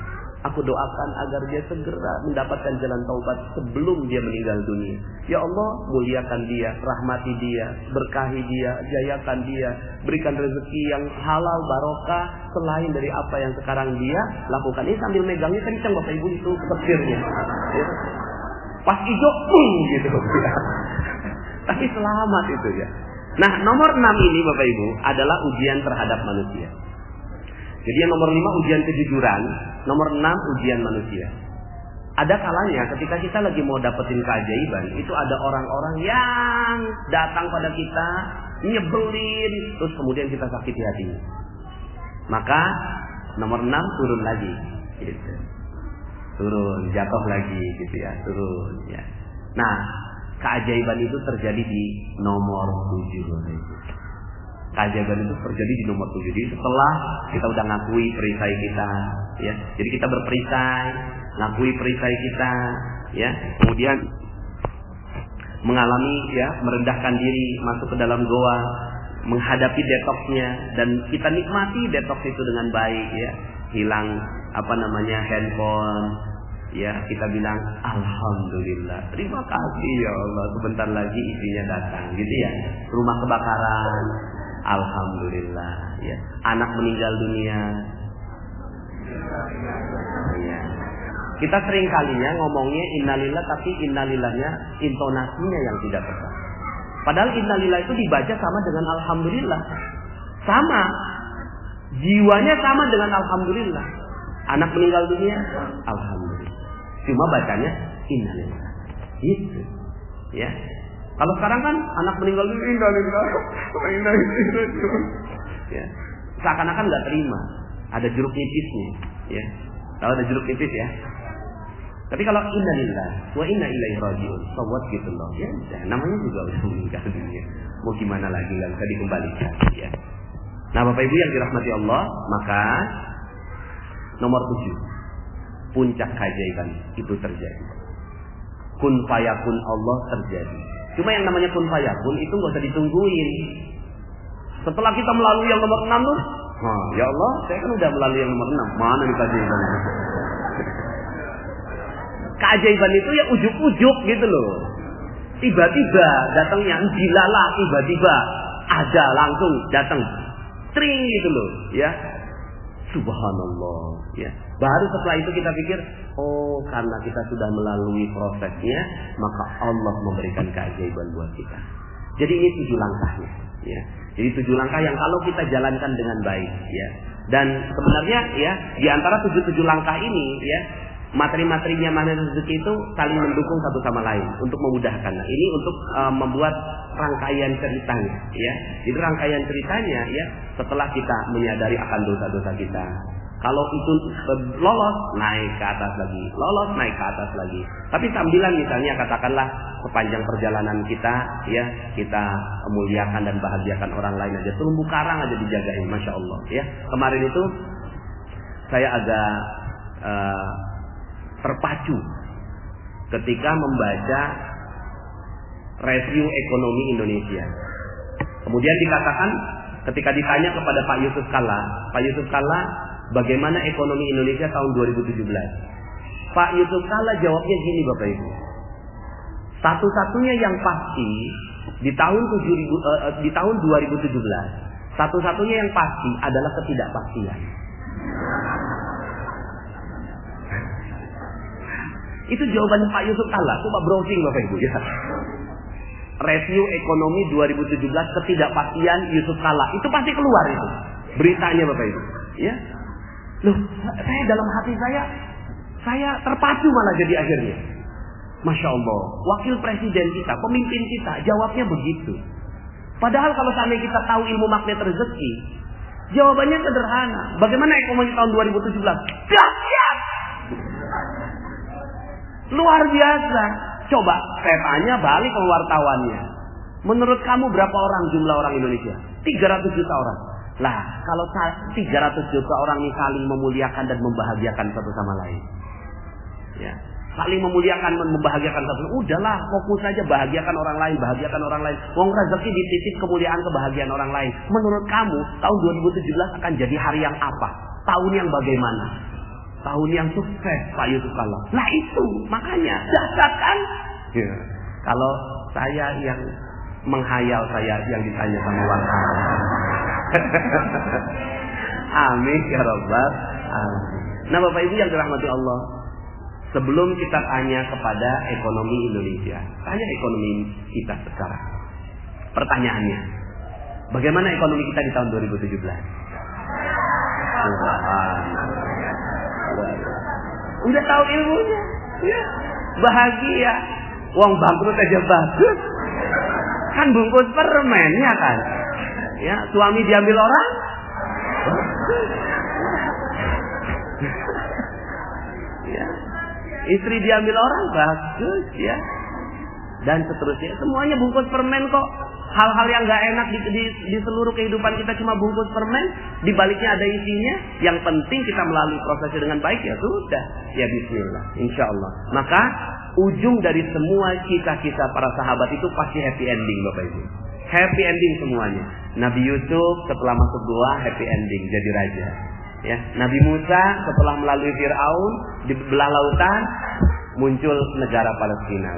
Aku doakan agar dia segera mendapatkan jalan taubat sebelum dia meninggal dunia. Ya Allah, muliakan dia, rahmati dia, berkahi dia, jayakan dia, berikan rezeki yang halal barokah selain dari apa yang sekarang dia lakukan. Ini sambil megangnya kencang Bapak Ibu itu petirnya. Ya. Pas hijau, gitu. Ya. Tapi selamat itu ya. Nah, nomor 6 ini Bapak Ibu adalah ujian terhadap manusia. Jadi yang nomor 5 ujian kejujuran, nomor 6 ujian manusia. Ada kalanya ketika kita lagi mau dapetin keajaiban, itu ada orang-orang yang datang pada kita, nyebelin, terus kemudian kita sakiti hatinya. Maka nomor 6 turun lagi, gitu. Turun, jatuh lagi, gitu ya, turun. Ya. Nah, keajaiban itu terjadi di nomor 7. Keajaiban itu terjadi di nomor 7. Jadi setelah kita udah ngakui perisai kita, ya, jadi kita berperisai, ngakui perisai kita, ya, kemudian mengalami, ya, merendahkan diri, masuk ke dalam goa, menghadapi detoksnya, dan kita nikmati detoks itu dengan baik, ya, hilang handphone, ya kita bilang alhamdulillah, terima kasih ya Allah, sebentar lagi istrinya datang, gitu ya. Rumah kebakaran, alhamdulillah, ya. Anak meninggal dunia, ya. Kita sering kalinya ngomongnya innalillah, tapi innalillahnya intonasinya yang tidak tepat. Padahal innalillah itu dibaca sama dengan alhamdulillah. Sama. Jiwanya sama dengan alhamdulillah. Anak meninggal dunia, alhamdulillah. Cuma bacanya innalillah. Gitu. Ya. Kalau sekarang kan anak meninggal dunia, innalillah. Ya. Seakan-akan nggak terima. Ada jeruk nipisnya, ya. Tahu ada jeruk nipis ya? Tapi kalau innalillah wa inna ilaihi raji'un, sawat gitu loh. Ya, namanya juga udah meninggal dunia. Mau gimana lagi, nggak bisa dikembalikan, ya. Nah, Bapak Ibu yang dirahmati Allah, maka nomor 7, puncak keajaiban itu terjadi. Kun fayakun Allah terjadi. Cuma yang namanya kun fayakun itu nggak usah ditungguin. Setelah kita melalui yang nomor 6 tuh, ya Allah, saya kan udah melalui yang nomor 6. Mana nih keajaiban? Keajaiban itu ya ujuk-ujuk gitu loh. Tiba-tiba datangnya, dilalah tiba-tiba ada langsung datang. Tring gitu loh, ya. Subhanallah, ya. Baru setelah itu kita pikir, oh karena kita sudah melalui prosesnya, maka Allah memberikan keajaiban buat kita. Jadi ini 7 langkahnya, ya. Jadi 7 langkah yang kalau kita jalankan dengan baik, ya. Dan sebenarnya ya di antara 7 langkah ini, ya, materi-materinya mana rezeki itu saling mendukung satu sama lain untuk memudahkan. Nah, ini untuk membuat rangkaian ceritanya, ya. Jadi rangkaian ceritanya, ya, setelah kita menyadari akan dosa-dosa kita. Kalau itu lolos, naik ke atas lagi, lolos, naik ke atas lagi. Tapi sambilan misalnya katakanlah sepanjang perjalanan kita, ya, kita muliakan dan bahagiakan orang lain aja. Terumbu karang aja dijagain, masya Allah, ya. Kemarin itu saya agak terpacu ketika membaca review ekonomi Indonesia. Kemudian dikatakan ketika ditanya kepada Pak Yusuf Kalla, bagaimana ekonomi Indonesia tahun 2017? Pak Yusuf Kalla jawabnya gini, Bapak Ibu. Satu-satunya yang pasti di tahun 2017, satu-satunya yang pasti adalah ketidakpastian. Itu jawaban Pak Yusuf Kalla. Coba browsing Bapak Ibu, ya. Review ekonomi 2017 ketidakpastian Yusuf Kalla. Itu pasti keluar itu beritanya, Bapak Ibu, ya. Loh, saya dalam hati saya terpacu malah jadi akhirnya. Masya Allah, wakil presiden kita, pemimpin kita jawabnya begitu. Padahal kalau seandainya kita tahu ilmu magnet rezeki, jawabannya sederhana. Bagaimana ekonomi tahun 2017? Dahsyat! Luar biasa. Coba saya tanya balik ke wartawannya. Menurut kamu berapa orang jumlah orang Indonesia? 300 juta orang. Lah, kalau 300 juta orang ini saling memuliakan dan membahagiakan satu sama lain, ya, saling memuliakan dan membahagiakan satu, udahlah fokus saja bahagiakan orang lain, bahagiakan orang lain. Wong rezeki dititip, kemuliaan kebahagiaan orang lain. Menurut kamu tahun 2017 akan jadi hari yang apa? Tahun yang bagaimana? Tahun yang sukses, Pak Yusuf Kalla. Nah itu makanya dahsyat kan? Ya. Kalau saya yang menghayal, saya yang ditanya sama wartawan. Amin ya Rabbal alamin. Nah, Bapak Ibu yang dirahmati Allah, sebelum kita tanya kepada ekonomi Indonesia, tanya ekonomi kita sekarang. Pertanyaannya, bagaimana ekonomi kita di tahun 2017? Udah tahu ilmunya, ya, bahagia. Uang bangkrut aja bagus, kan bungkus permennya kan, ya, suami diambil orang, ya, istri diambil orang bagus, ya, dan seterusnya. Semuanya bungkus permen kok. Hal-hal yang nggak enak di seluruh kehidupan kita cuma bungkus permen, di baliknya ada isinya. Yang penting kita melalui prosesnya dengan baik, ya sudah, ya Bismillah, Insya Allah. Maka ujung dari semua cita-cita para sahabat itu pasti happy ending, Bapak Ibu. Happy ending semuanya. Nabi Yusuf setelah masuk gua happy ending jadi raja. Ya, Nabi Musa setelah melalui Fir'aun di belah lautan muncul negara Palestina,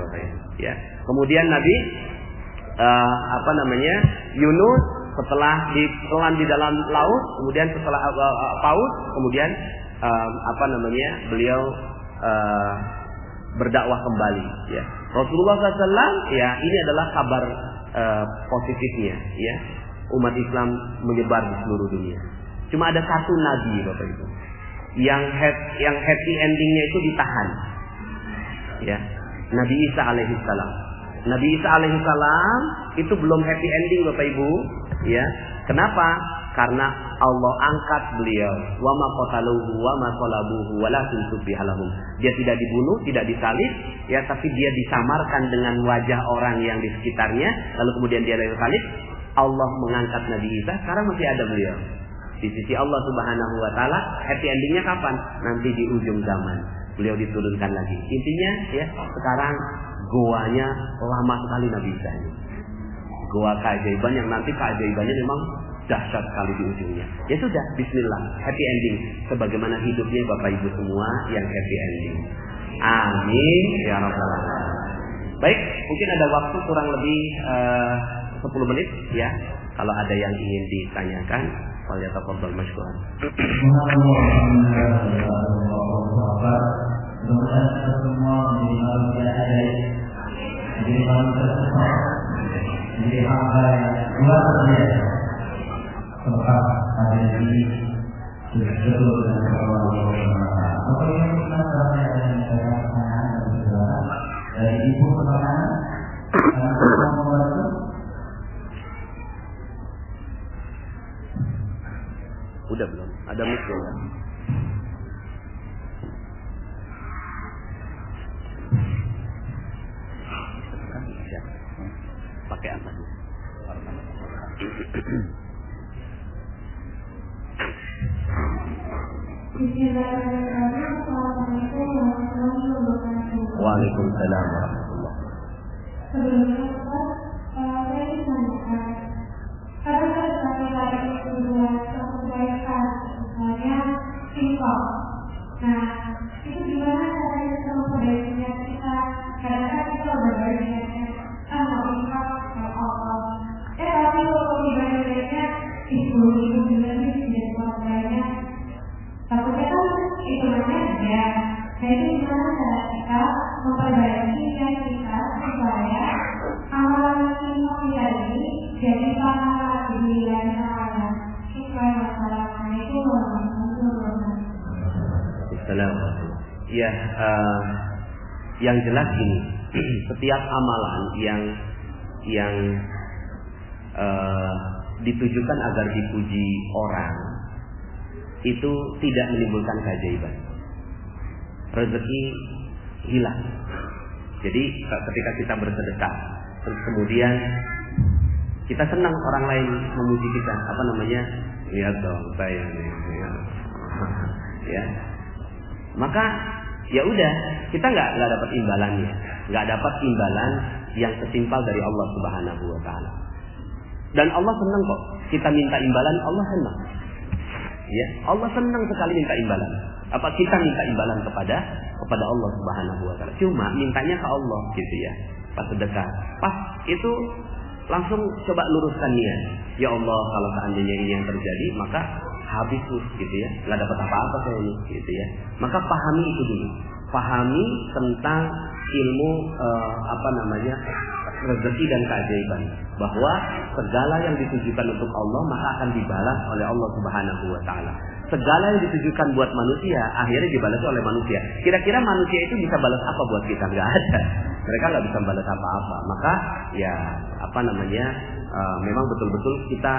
ya. Kemudian Nabi Yunus setelah ditelan di dalam laut, kemudian setelah paus, kemudian beliau berdakwah kembali, ya. Rasulullah SAW, ya, ini adalah kabar positifnya, ya. Umat Islam menyebar di seluruh dunia. Cuma ada satu nabi, Bapak Ibu, yang happy endingnya itu ditahan, ya. Nabi Isa alaihissalam. Nabi Isa alaihissalam itu belum happy ending, Bapak Ibu, ya. Kenapa? Karena Allah angkat beliau, wa ma qataluhu wa ma salabuhu walakin subbiha lahum. Dia tidak dibunuh, tidak disalib, ya, tapi dia disamarkan dengan wajah orang yang di sekitarnya, lalu kemudian dia disalib. Allah mengangkat Nabi Isa, sekarang masih ada beliau di sisi Allah Subhanahu wa taala. Happy endingnya kapan? Nanti di ujung zaman beliau diturunkan lagi. Intinya, ya, sekarang goanya lama sekali Nabi Isa ini. Goa keajaiban yang nanti keajaibannya memang dahsyat sekali di ujungnya. Ya sudah, bismillah, happy ending sebagaimana hidupnya Bapak Ibu semua yang happy ending. Amin ya rabbal alamin. Baik, mungkin ada waktu kurang lebih 10 menit, ya. Kalau ada yang ingin ditanyakan, falyatafaddal mashkuran. Jadi hamba yang luar biasa tempat ada di betul dan Allah. Apa yang kita sampai dengan pertanyaan dan saudara dari ibu pertanyaan yang membantu. Udah belum? Ada mic belum? Pakai apa sih? Waalaikumsalam warahmatullah. Sebelumnya, saya ditanyakan, adakah laki-laki itu dua kebaikan, misalnya singkong. Nah, itu gimana caranya kita memperbaikinya? Kadang-kadang kita berbaikinya, mau ingkar sama Allah. Tapi kalau dibandingnya, itu juga tidak memperbaikinya. Takutnya kan itu namanya ya. Nah, itu gimana cara kita memperbaiki kita supaya amalan singkong kita ini jadi pahala di wilayah Allah, supaya masalahnya itu Assalamualaikum. Ya, yang jelas ini, setiap amalan yang ditujukan agar dipuji orang itu tidak menimbulkan keajaiban. Rezeki hilang. Jadi ketika kita bersedekah, terus kemudian kita senang orang lain memuji kita, lihat dong saya ya. Maka ya udah, kita nggak dapat imbalannya, nggak dapat imbalan yang setimpal dari Allah Subhanahu wa taala. Dan Allah senang kok kita minta imbalan, Allah senang. Ya, Allah senang sekali minta imbalan. Apa kita minta imbalan kepada Allah Subhanahu wa taala. Cuma mintanya ke Allah gitu ya. Pas sedekah, pas itu langsung coba luruskan niat. Ya Allah, kalau seandainya ini yang terjadi, maka habis gitu ya. Enggak dapat apa-apa saya ini gitu ya. Maka pahami itu dulu. Pahami tentang ilmu rezeki dan keajaiban, bahwa segala yang ditujukan untuk Allah maka akan dibalas oleh Allah Subhanahu wa taala. Segala yang ditujukan buat manusia akhirnya dibalas oleh manusia. Kira-kira manusia itu bisa balas apa buat kita? Enggak ada. Mereka enggak bisa balas apa-apa. Maka ya memang betul-betul kita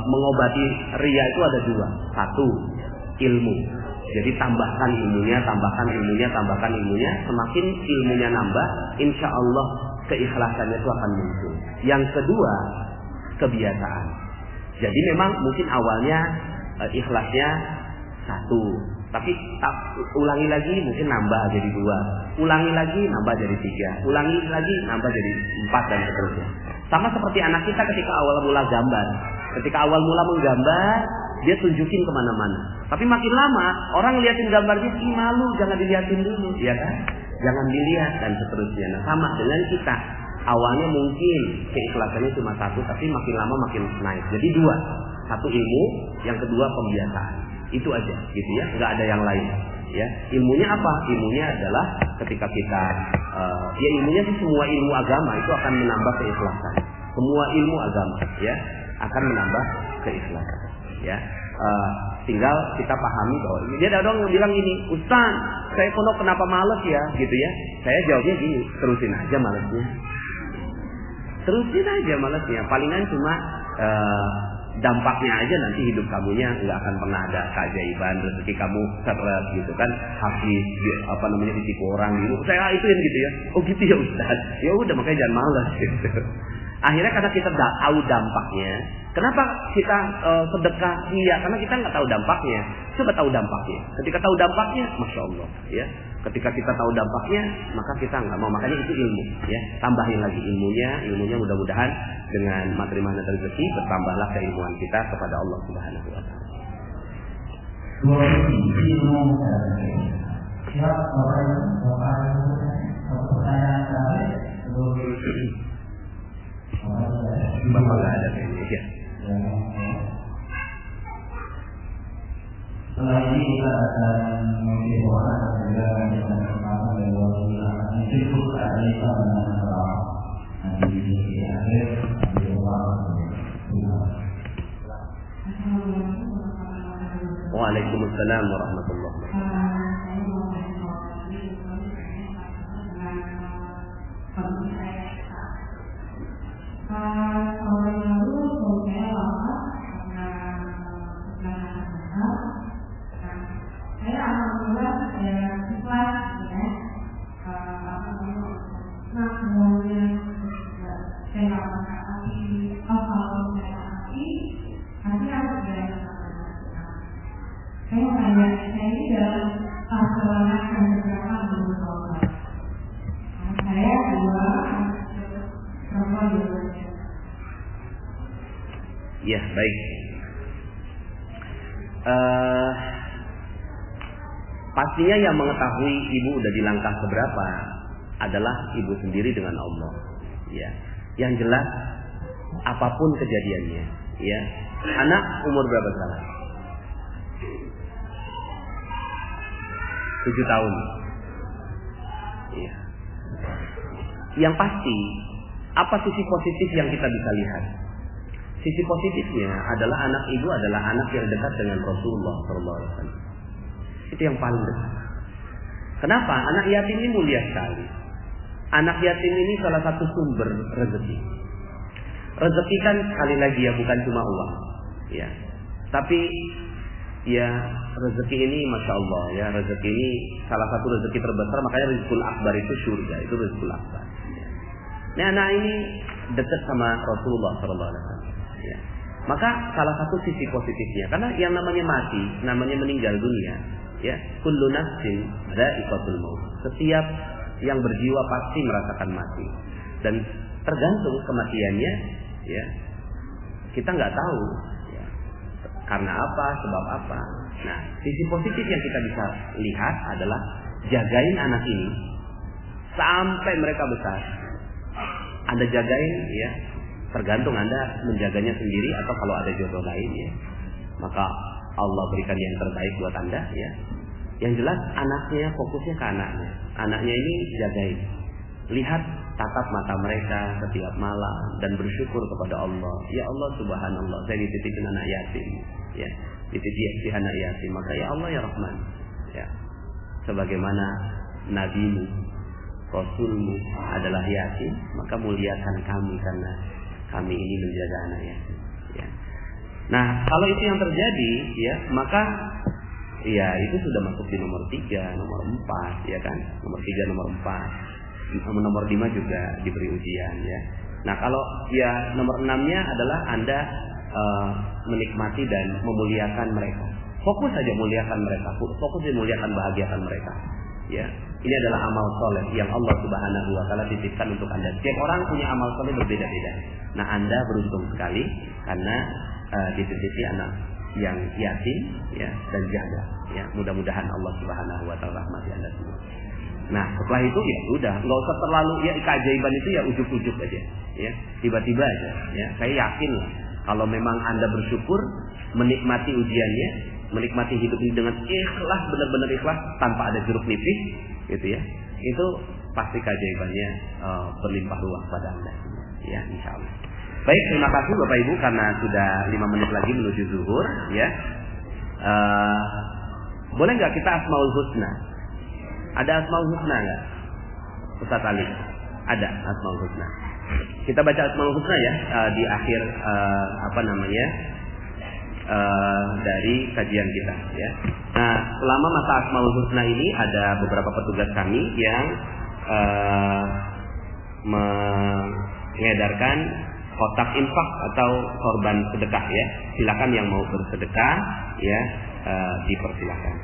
mengobati riya itu ada dua. Satu, ilmu. Jadi tambahkan ilmunya. Semakin ilmunya nambah, insya Allah keikhlasannya itu akan muncul. Yang kedua, kebiasaan. Jadi memang mungkin awalnya ikhlasnya 1, tapi ulangi lagi mungkin nambah jadi 2, ulangi lagi nambah jadi 3, ulangi lagi nambah jadi 4 dan seterusnya. Sama seperti anak kita ketika awal mula gambar. Ketika awal mula menggambar, dia tunjukin kemana-mana. Tapi makin lama orang liatin gambarnya, malu, jangan diliatin dulu, ya kan? Jangan dilihat dan seterusnya. Nah, sama dengan kita. Awalnya mungkin keikhlasannya cuma satu, tapi makin lama makin naik. Jadi dua, satu ilmu, yang kedua pembiasaan. Itu aja, gitu ya. Nggak ada yang lain. Ya, ilmunya apa? Ilmunya adalah ketika kita, ya ilmunya sih semua ilmu agama itu akan menambah keikhlasan. Semua ilmu agama, ya, akan menambah keikhlasan. Ya, tinggal kita pahami bahwa dia ada orang yang bilang gini, Ustaz, saya pondok kenapa males ya, gitu ya. Saya jawabnya gini, terusin aja malesnya. Terusin aja malesnya. Palingan cuma dampaknya aja nanti hidup kamunya nggak akan pernah ada keajaiban, rezeki kamu seret gitu kan, habis ditipu orang gitu. Saya ituin gitu ya. Oh gitu ya Ustaz. Ya udah makanya jangan malas gitu. Akhirnya karena kita nggak tahu dampaknya. Kenapa kita sedekah? Iya, karena kita nggak tahu dampaknya. Coba tahu dampaknya. Ketika tahu dampaknya, masya Allah, ya. Ketika kita tahu dampaknya, maka kita nggak mau. Makanya itu ilmu, ya. Tambahin lagi ilmunya mudah-mudahan dengan materi magnet rezeki bertambahlah keilmuan kita kepada Allah Subhanahu Wa Taala. Bapak nggak ada kayaknya, ya. Setelah ini kita akan mengikhwan dan juga menjelaskan pertama dari Rasulullah. Itu kita dengan Allah. Nanti di akhir nanti Allah. Waalaikumsalam warahmatullahi wabarakatuh. Ya, baik. Pastinya yang mengetahui ibu udah di langkah keberapa adalah ibu sendiri dengan Allah. Ya, yang jelas apapun kejadiannya, ya. Anak umur berapa sekarang? 7 tahun. Ya. Yang pasti, apa sisi positif yang kita bisa lihat? Sisi positifnya adalah anak ibu adalah anak yang dekat dengan Rasulullah SAW. Itu yang paling dekat. Kenapa? Anak yatim ini mulia sekali. Anak yatim ini salah satu sumber rezeki. Rezeki kan sekali lagi ya bukan cuma uang, ya. Tapi ya rezeki ini masya Allah ya, rezeki ini salah satu rezeki terbesar, makanya rizqul akbar itu surga, itu rizqul akbar. Ya. Nah anak ini dekat sama Rasulullah SAW. Ya. Maka salah satu sisi positifnya, karena yang namanya mati, namanya meninggal dunia, ya, kullu nafsin dha'iqatul maut. Setiap yang berjiwa pasti merasakan mati, dan tergantung kematiannya, ya, kita nggak tahu, ya, karena apa, sebab apa. Nah, sisi positif yang kita bisa lihat adalah jagain anak ini sampai mereka besar. Anda jagain, ya. Tergantung Anda menjaganya sendiri atau kalau ada jodoh lain, ya. Maka Allah berikan yang terbaik buat Anda, ya. Yang jelas anaknya, fokusnya ke anaknya. Anaknya ini jagain. Lihat tatap mata mereka setiap malam dan bersyukur kepada Allah. Ya Allah subhanallah, saya dititipin anak yatim, ya. Dititipin anak yatim, maka ya Allah ya Rahman, ya. Sebagaimana nabimu, Rasulmu adalah yatim, maka muliakan kami karena kami ini menjaga anak yatim, ya. Nah, kalau itu yang terjadi, ya, maka ya itu sudah masuk di nomor 3, nomor 4, ya kan? Nomor 3, nomor 4, nomor 5 juga diberi ujian, ya. Nah, kalau ya nomor 6-nya adalah Anda menikmati dan memuliakan mereka. Fokus saja muliakan mereka, fokus saja muliakan, bahagiakan mereka, ya. Ini adalah amal soleh yang Allah Subhanahu Wa Taala titipkan untuk Anda. Setiap orang punya amal soleh berbeda-beda. Nah, Anda beruntung sekali karena dititipi anak yang yakin ya dan jaga ya. Mudah-mudahan Allah Subhanahu wa taala rahmati Anda semua. Nah, setelah itu ya udah, enggak usah terlalu ya keajaiban itu ya ujuk-ujuk aja ya. Tiba-tiba aja ya. Saya yakin lah kalau memang Anda bersyukur menikmati ujiannya, menikmati hidup ini dengan ikhlas, benar-benar ikhlas tanpa ada jeruk nipis gitu ya. Itu pasti keajaibannya berlimpah ruah pada Anda ya, insyaallah. Baik, terima kasih Bapak Ibu karena sudah 5 menit lagi menuju zuhur ya. Boleh nggak kita Asmaul Husna? Ada Asmaul Husna nggak? Ustaz Ali, ada Asmaul Husna. Kita baca Asmaul Husna ya di akhir dari kajian kita ya. Nah, selama masa Asmaul Husna ini ada beberapa petugas kami yang mengedarkan kotak infak atau korban sedekah ya. Silakan yang mau bersedekah ya dipersilakan.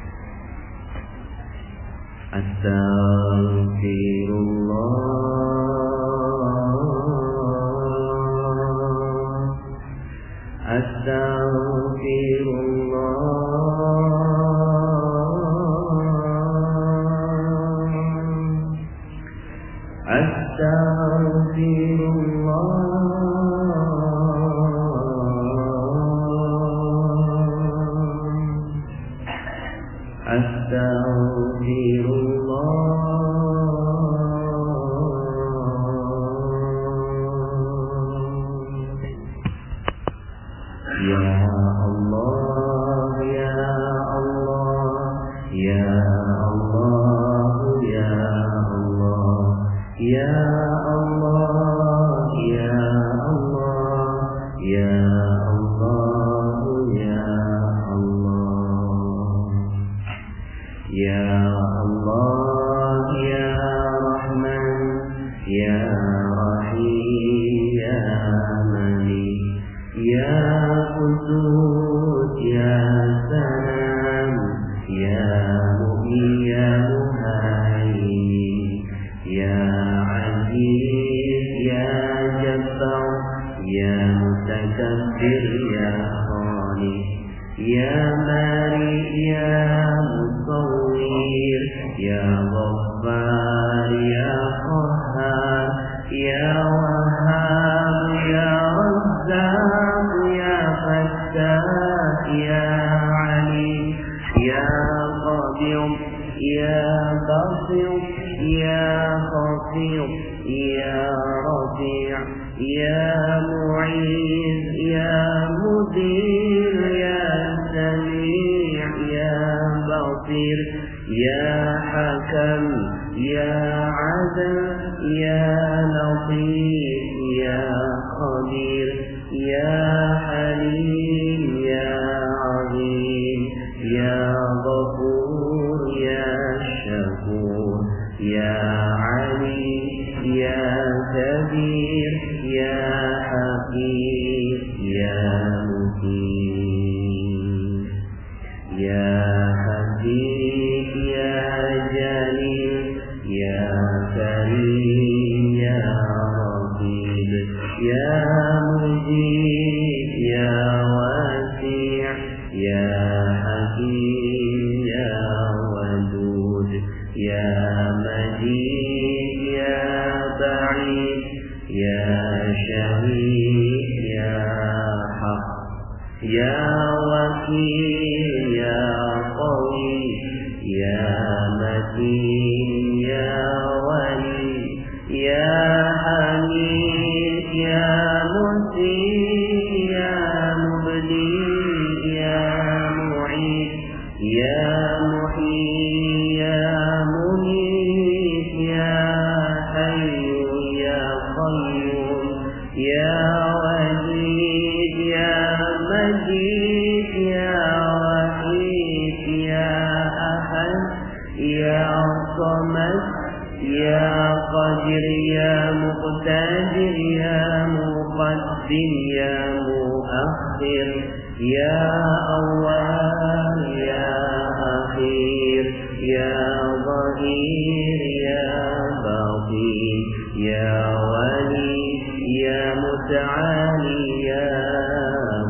متعالي يا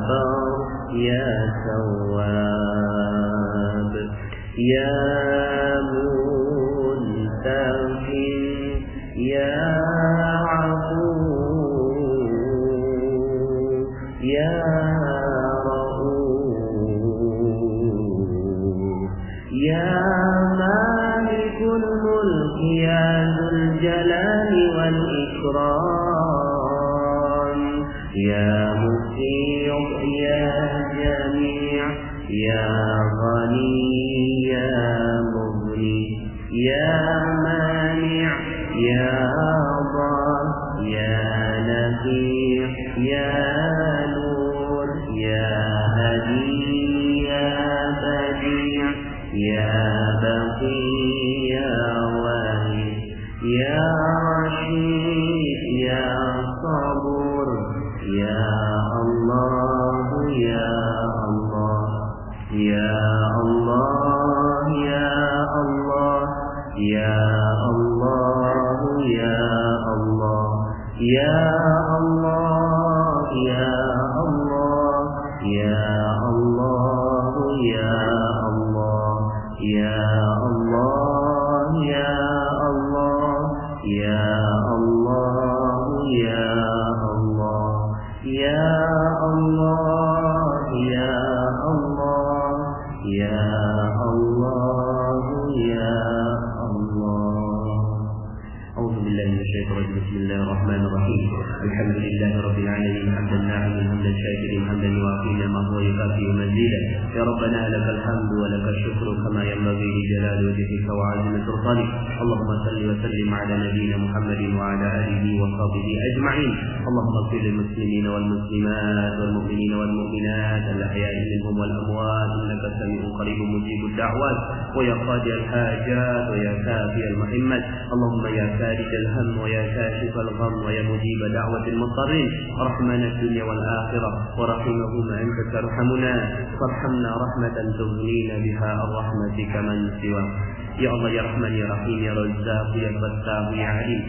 بر يا ثور يا منتقم يا عفو يا رؤوف يا مالك الملك يا ذو الجلال والإكرام يا مطيع يا جميع يا غني يا مغني يا مانع يا ضار يا نفيع يا نور يا هدي يا بديع يا بقي يا واهب يا رشيد يا صبور يا الله يا الله يا الله يا الله يا الله يا الله يا الله يا الله يا الله يا الله يا الله يا الله يا الله يا الله يا الله يا الله يا الله يا الله. أعوذ بالله من الشيطان الرجيم. بسم الله الرحمن الرحيم. الحمد لله رب العالمين حمدا ناعما حمدا شاكرا حمدا يوافي نعمه ويكافئ مزيدا. يا ربنا لك الحمد ولك الشكر كما ينبغي لجلال وجهك وعظيم سلطانك. اللهم صل وسلم على نبينا محمد وعلى آله وصحبه أجمعين. اللهم اغفر للمسلمين والمسلمات والمؤمنين والمؤمنات الأحياء منهم والأموات إنك سميع قريب مجيب الدعوات ويا قاضي الحاجات ويا كافي المهمات. اللهم يا فارج الهم ويا كاشف الغم ويا مجيب دعوة المضطرين رحمنا الدنيا والآخرة ورحمهما أنت ترحمنا فارحمنا رحمة تغنينا بها عن رحمتك من سواك. يا الله يا رحمن يا رحيم يا رزاق يا فتاح يا عليم.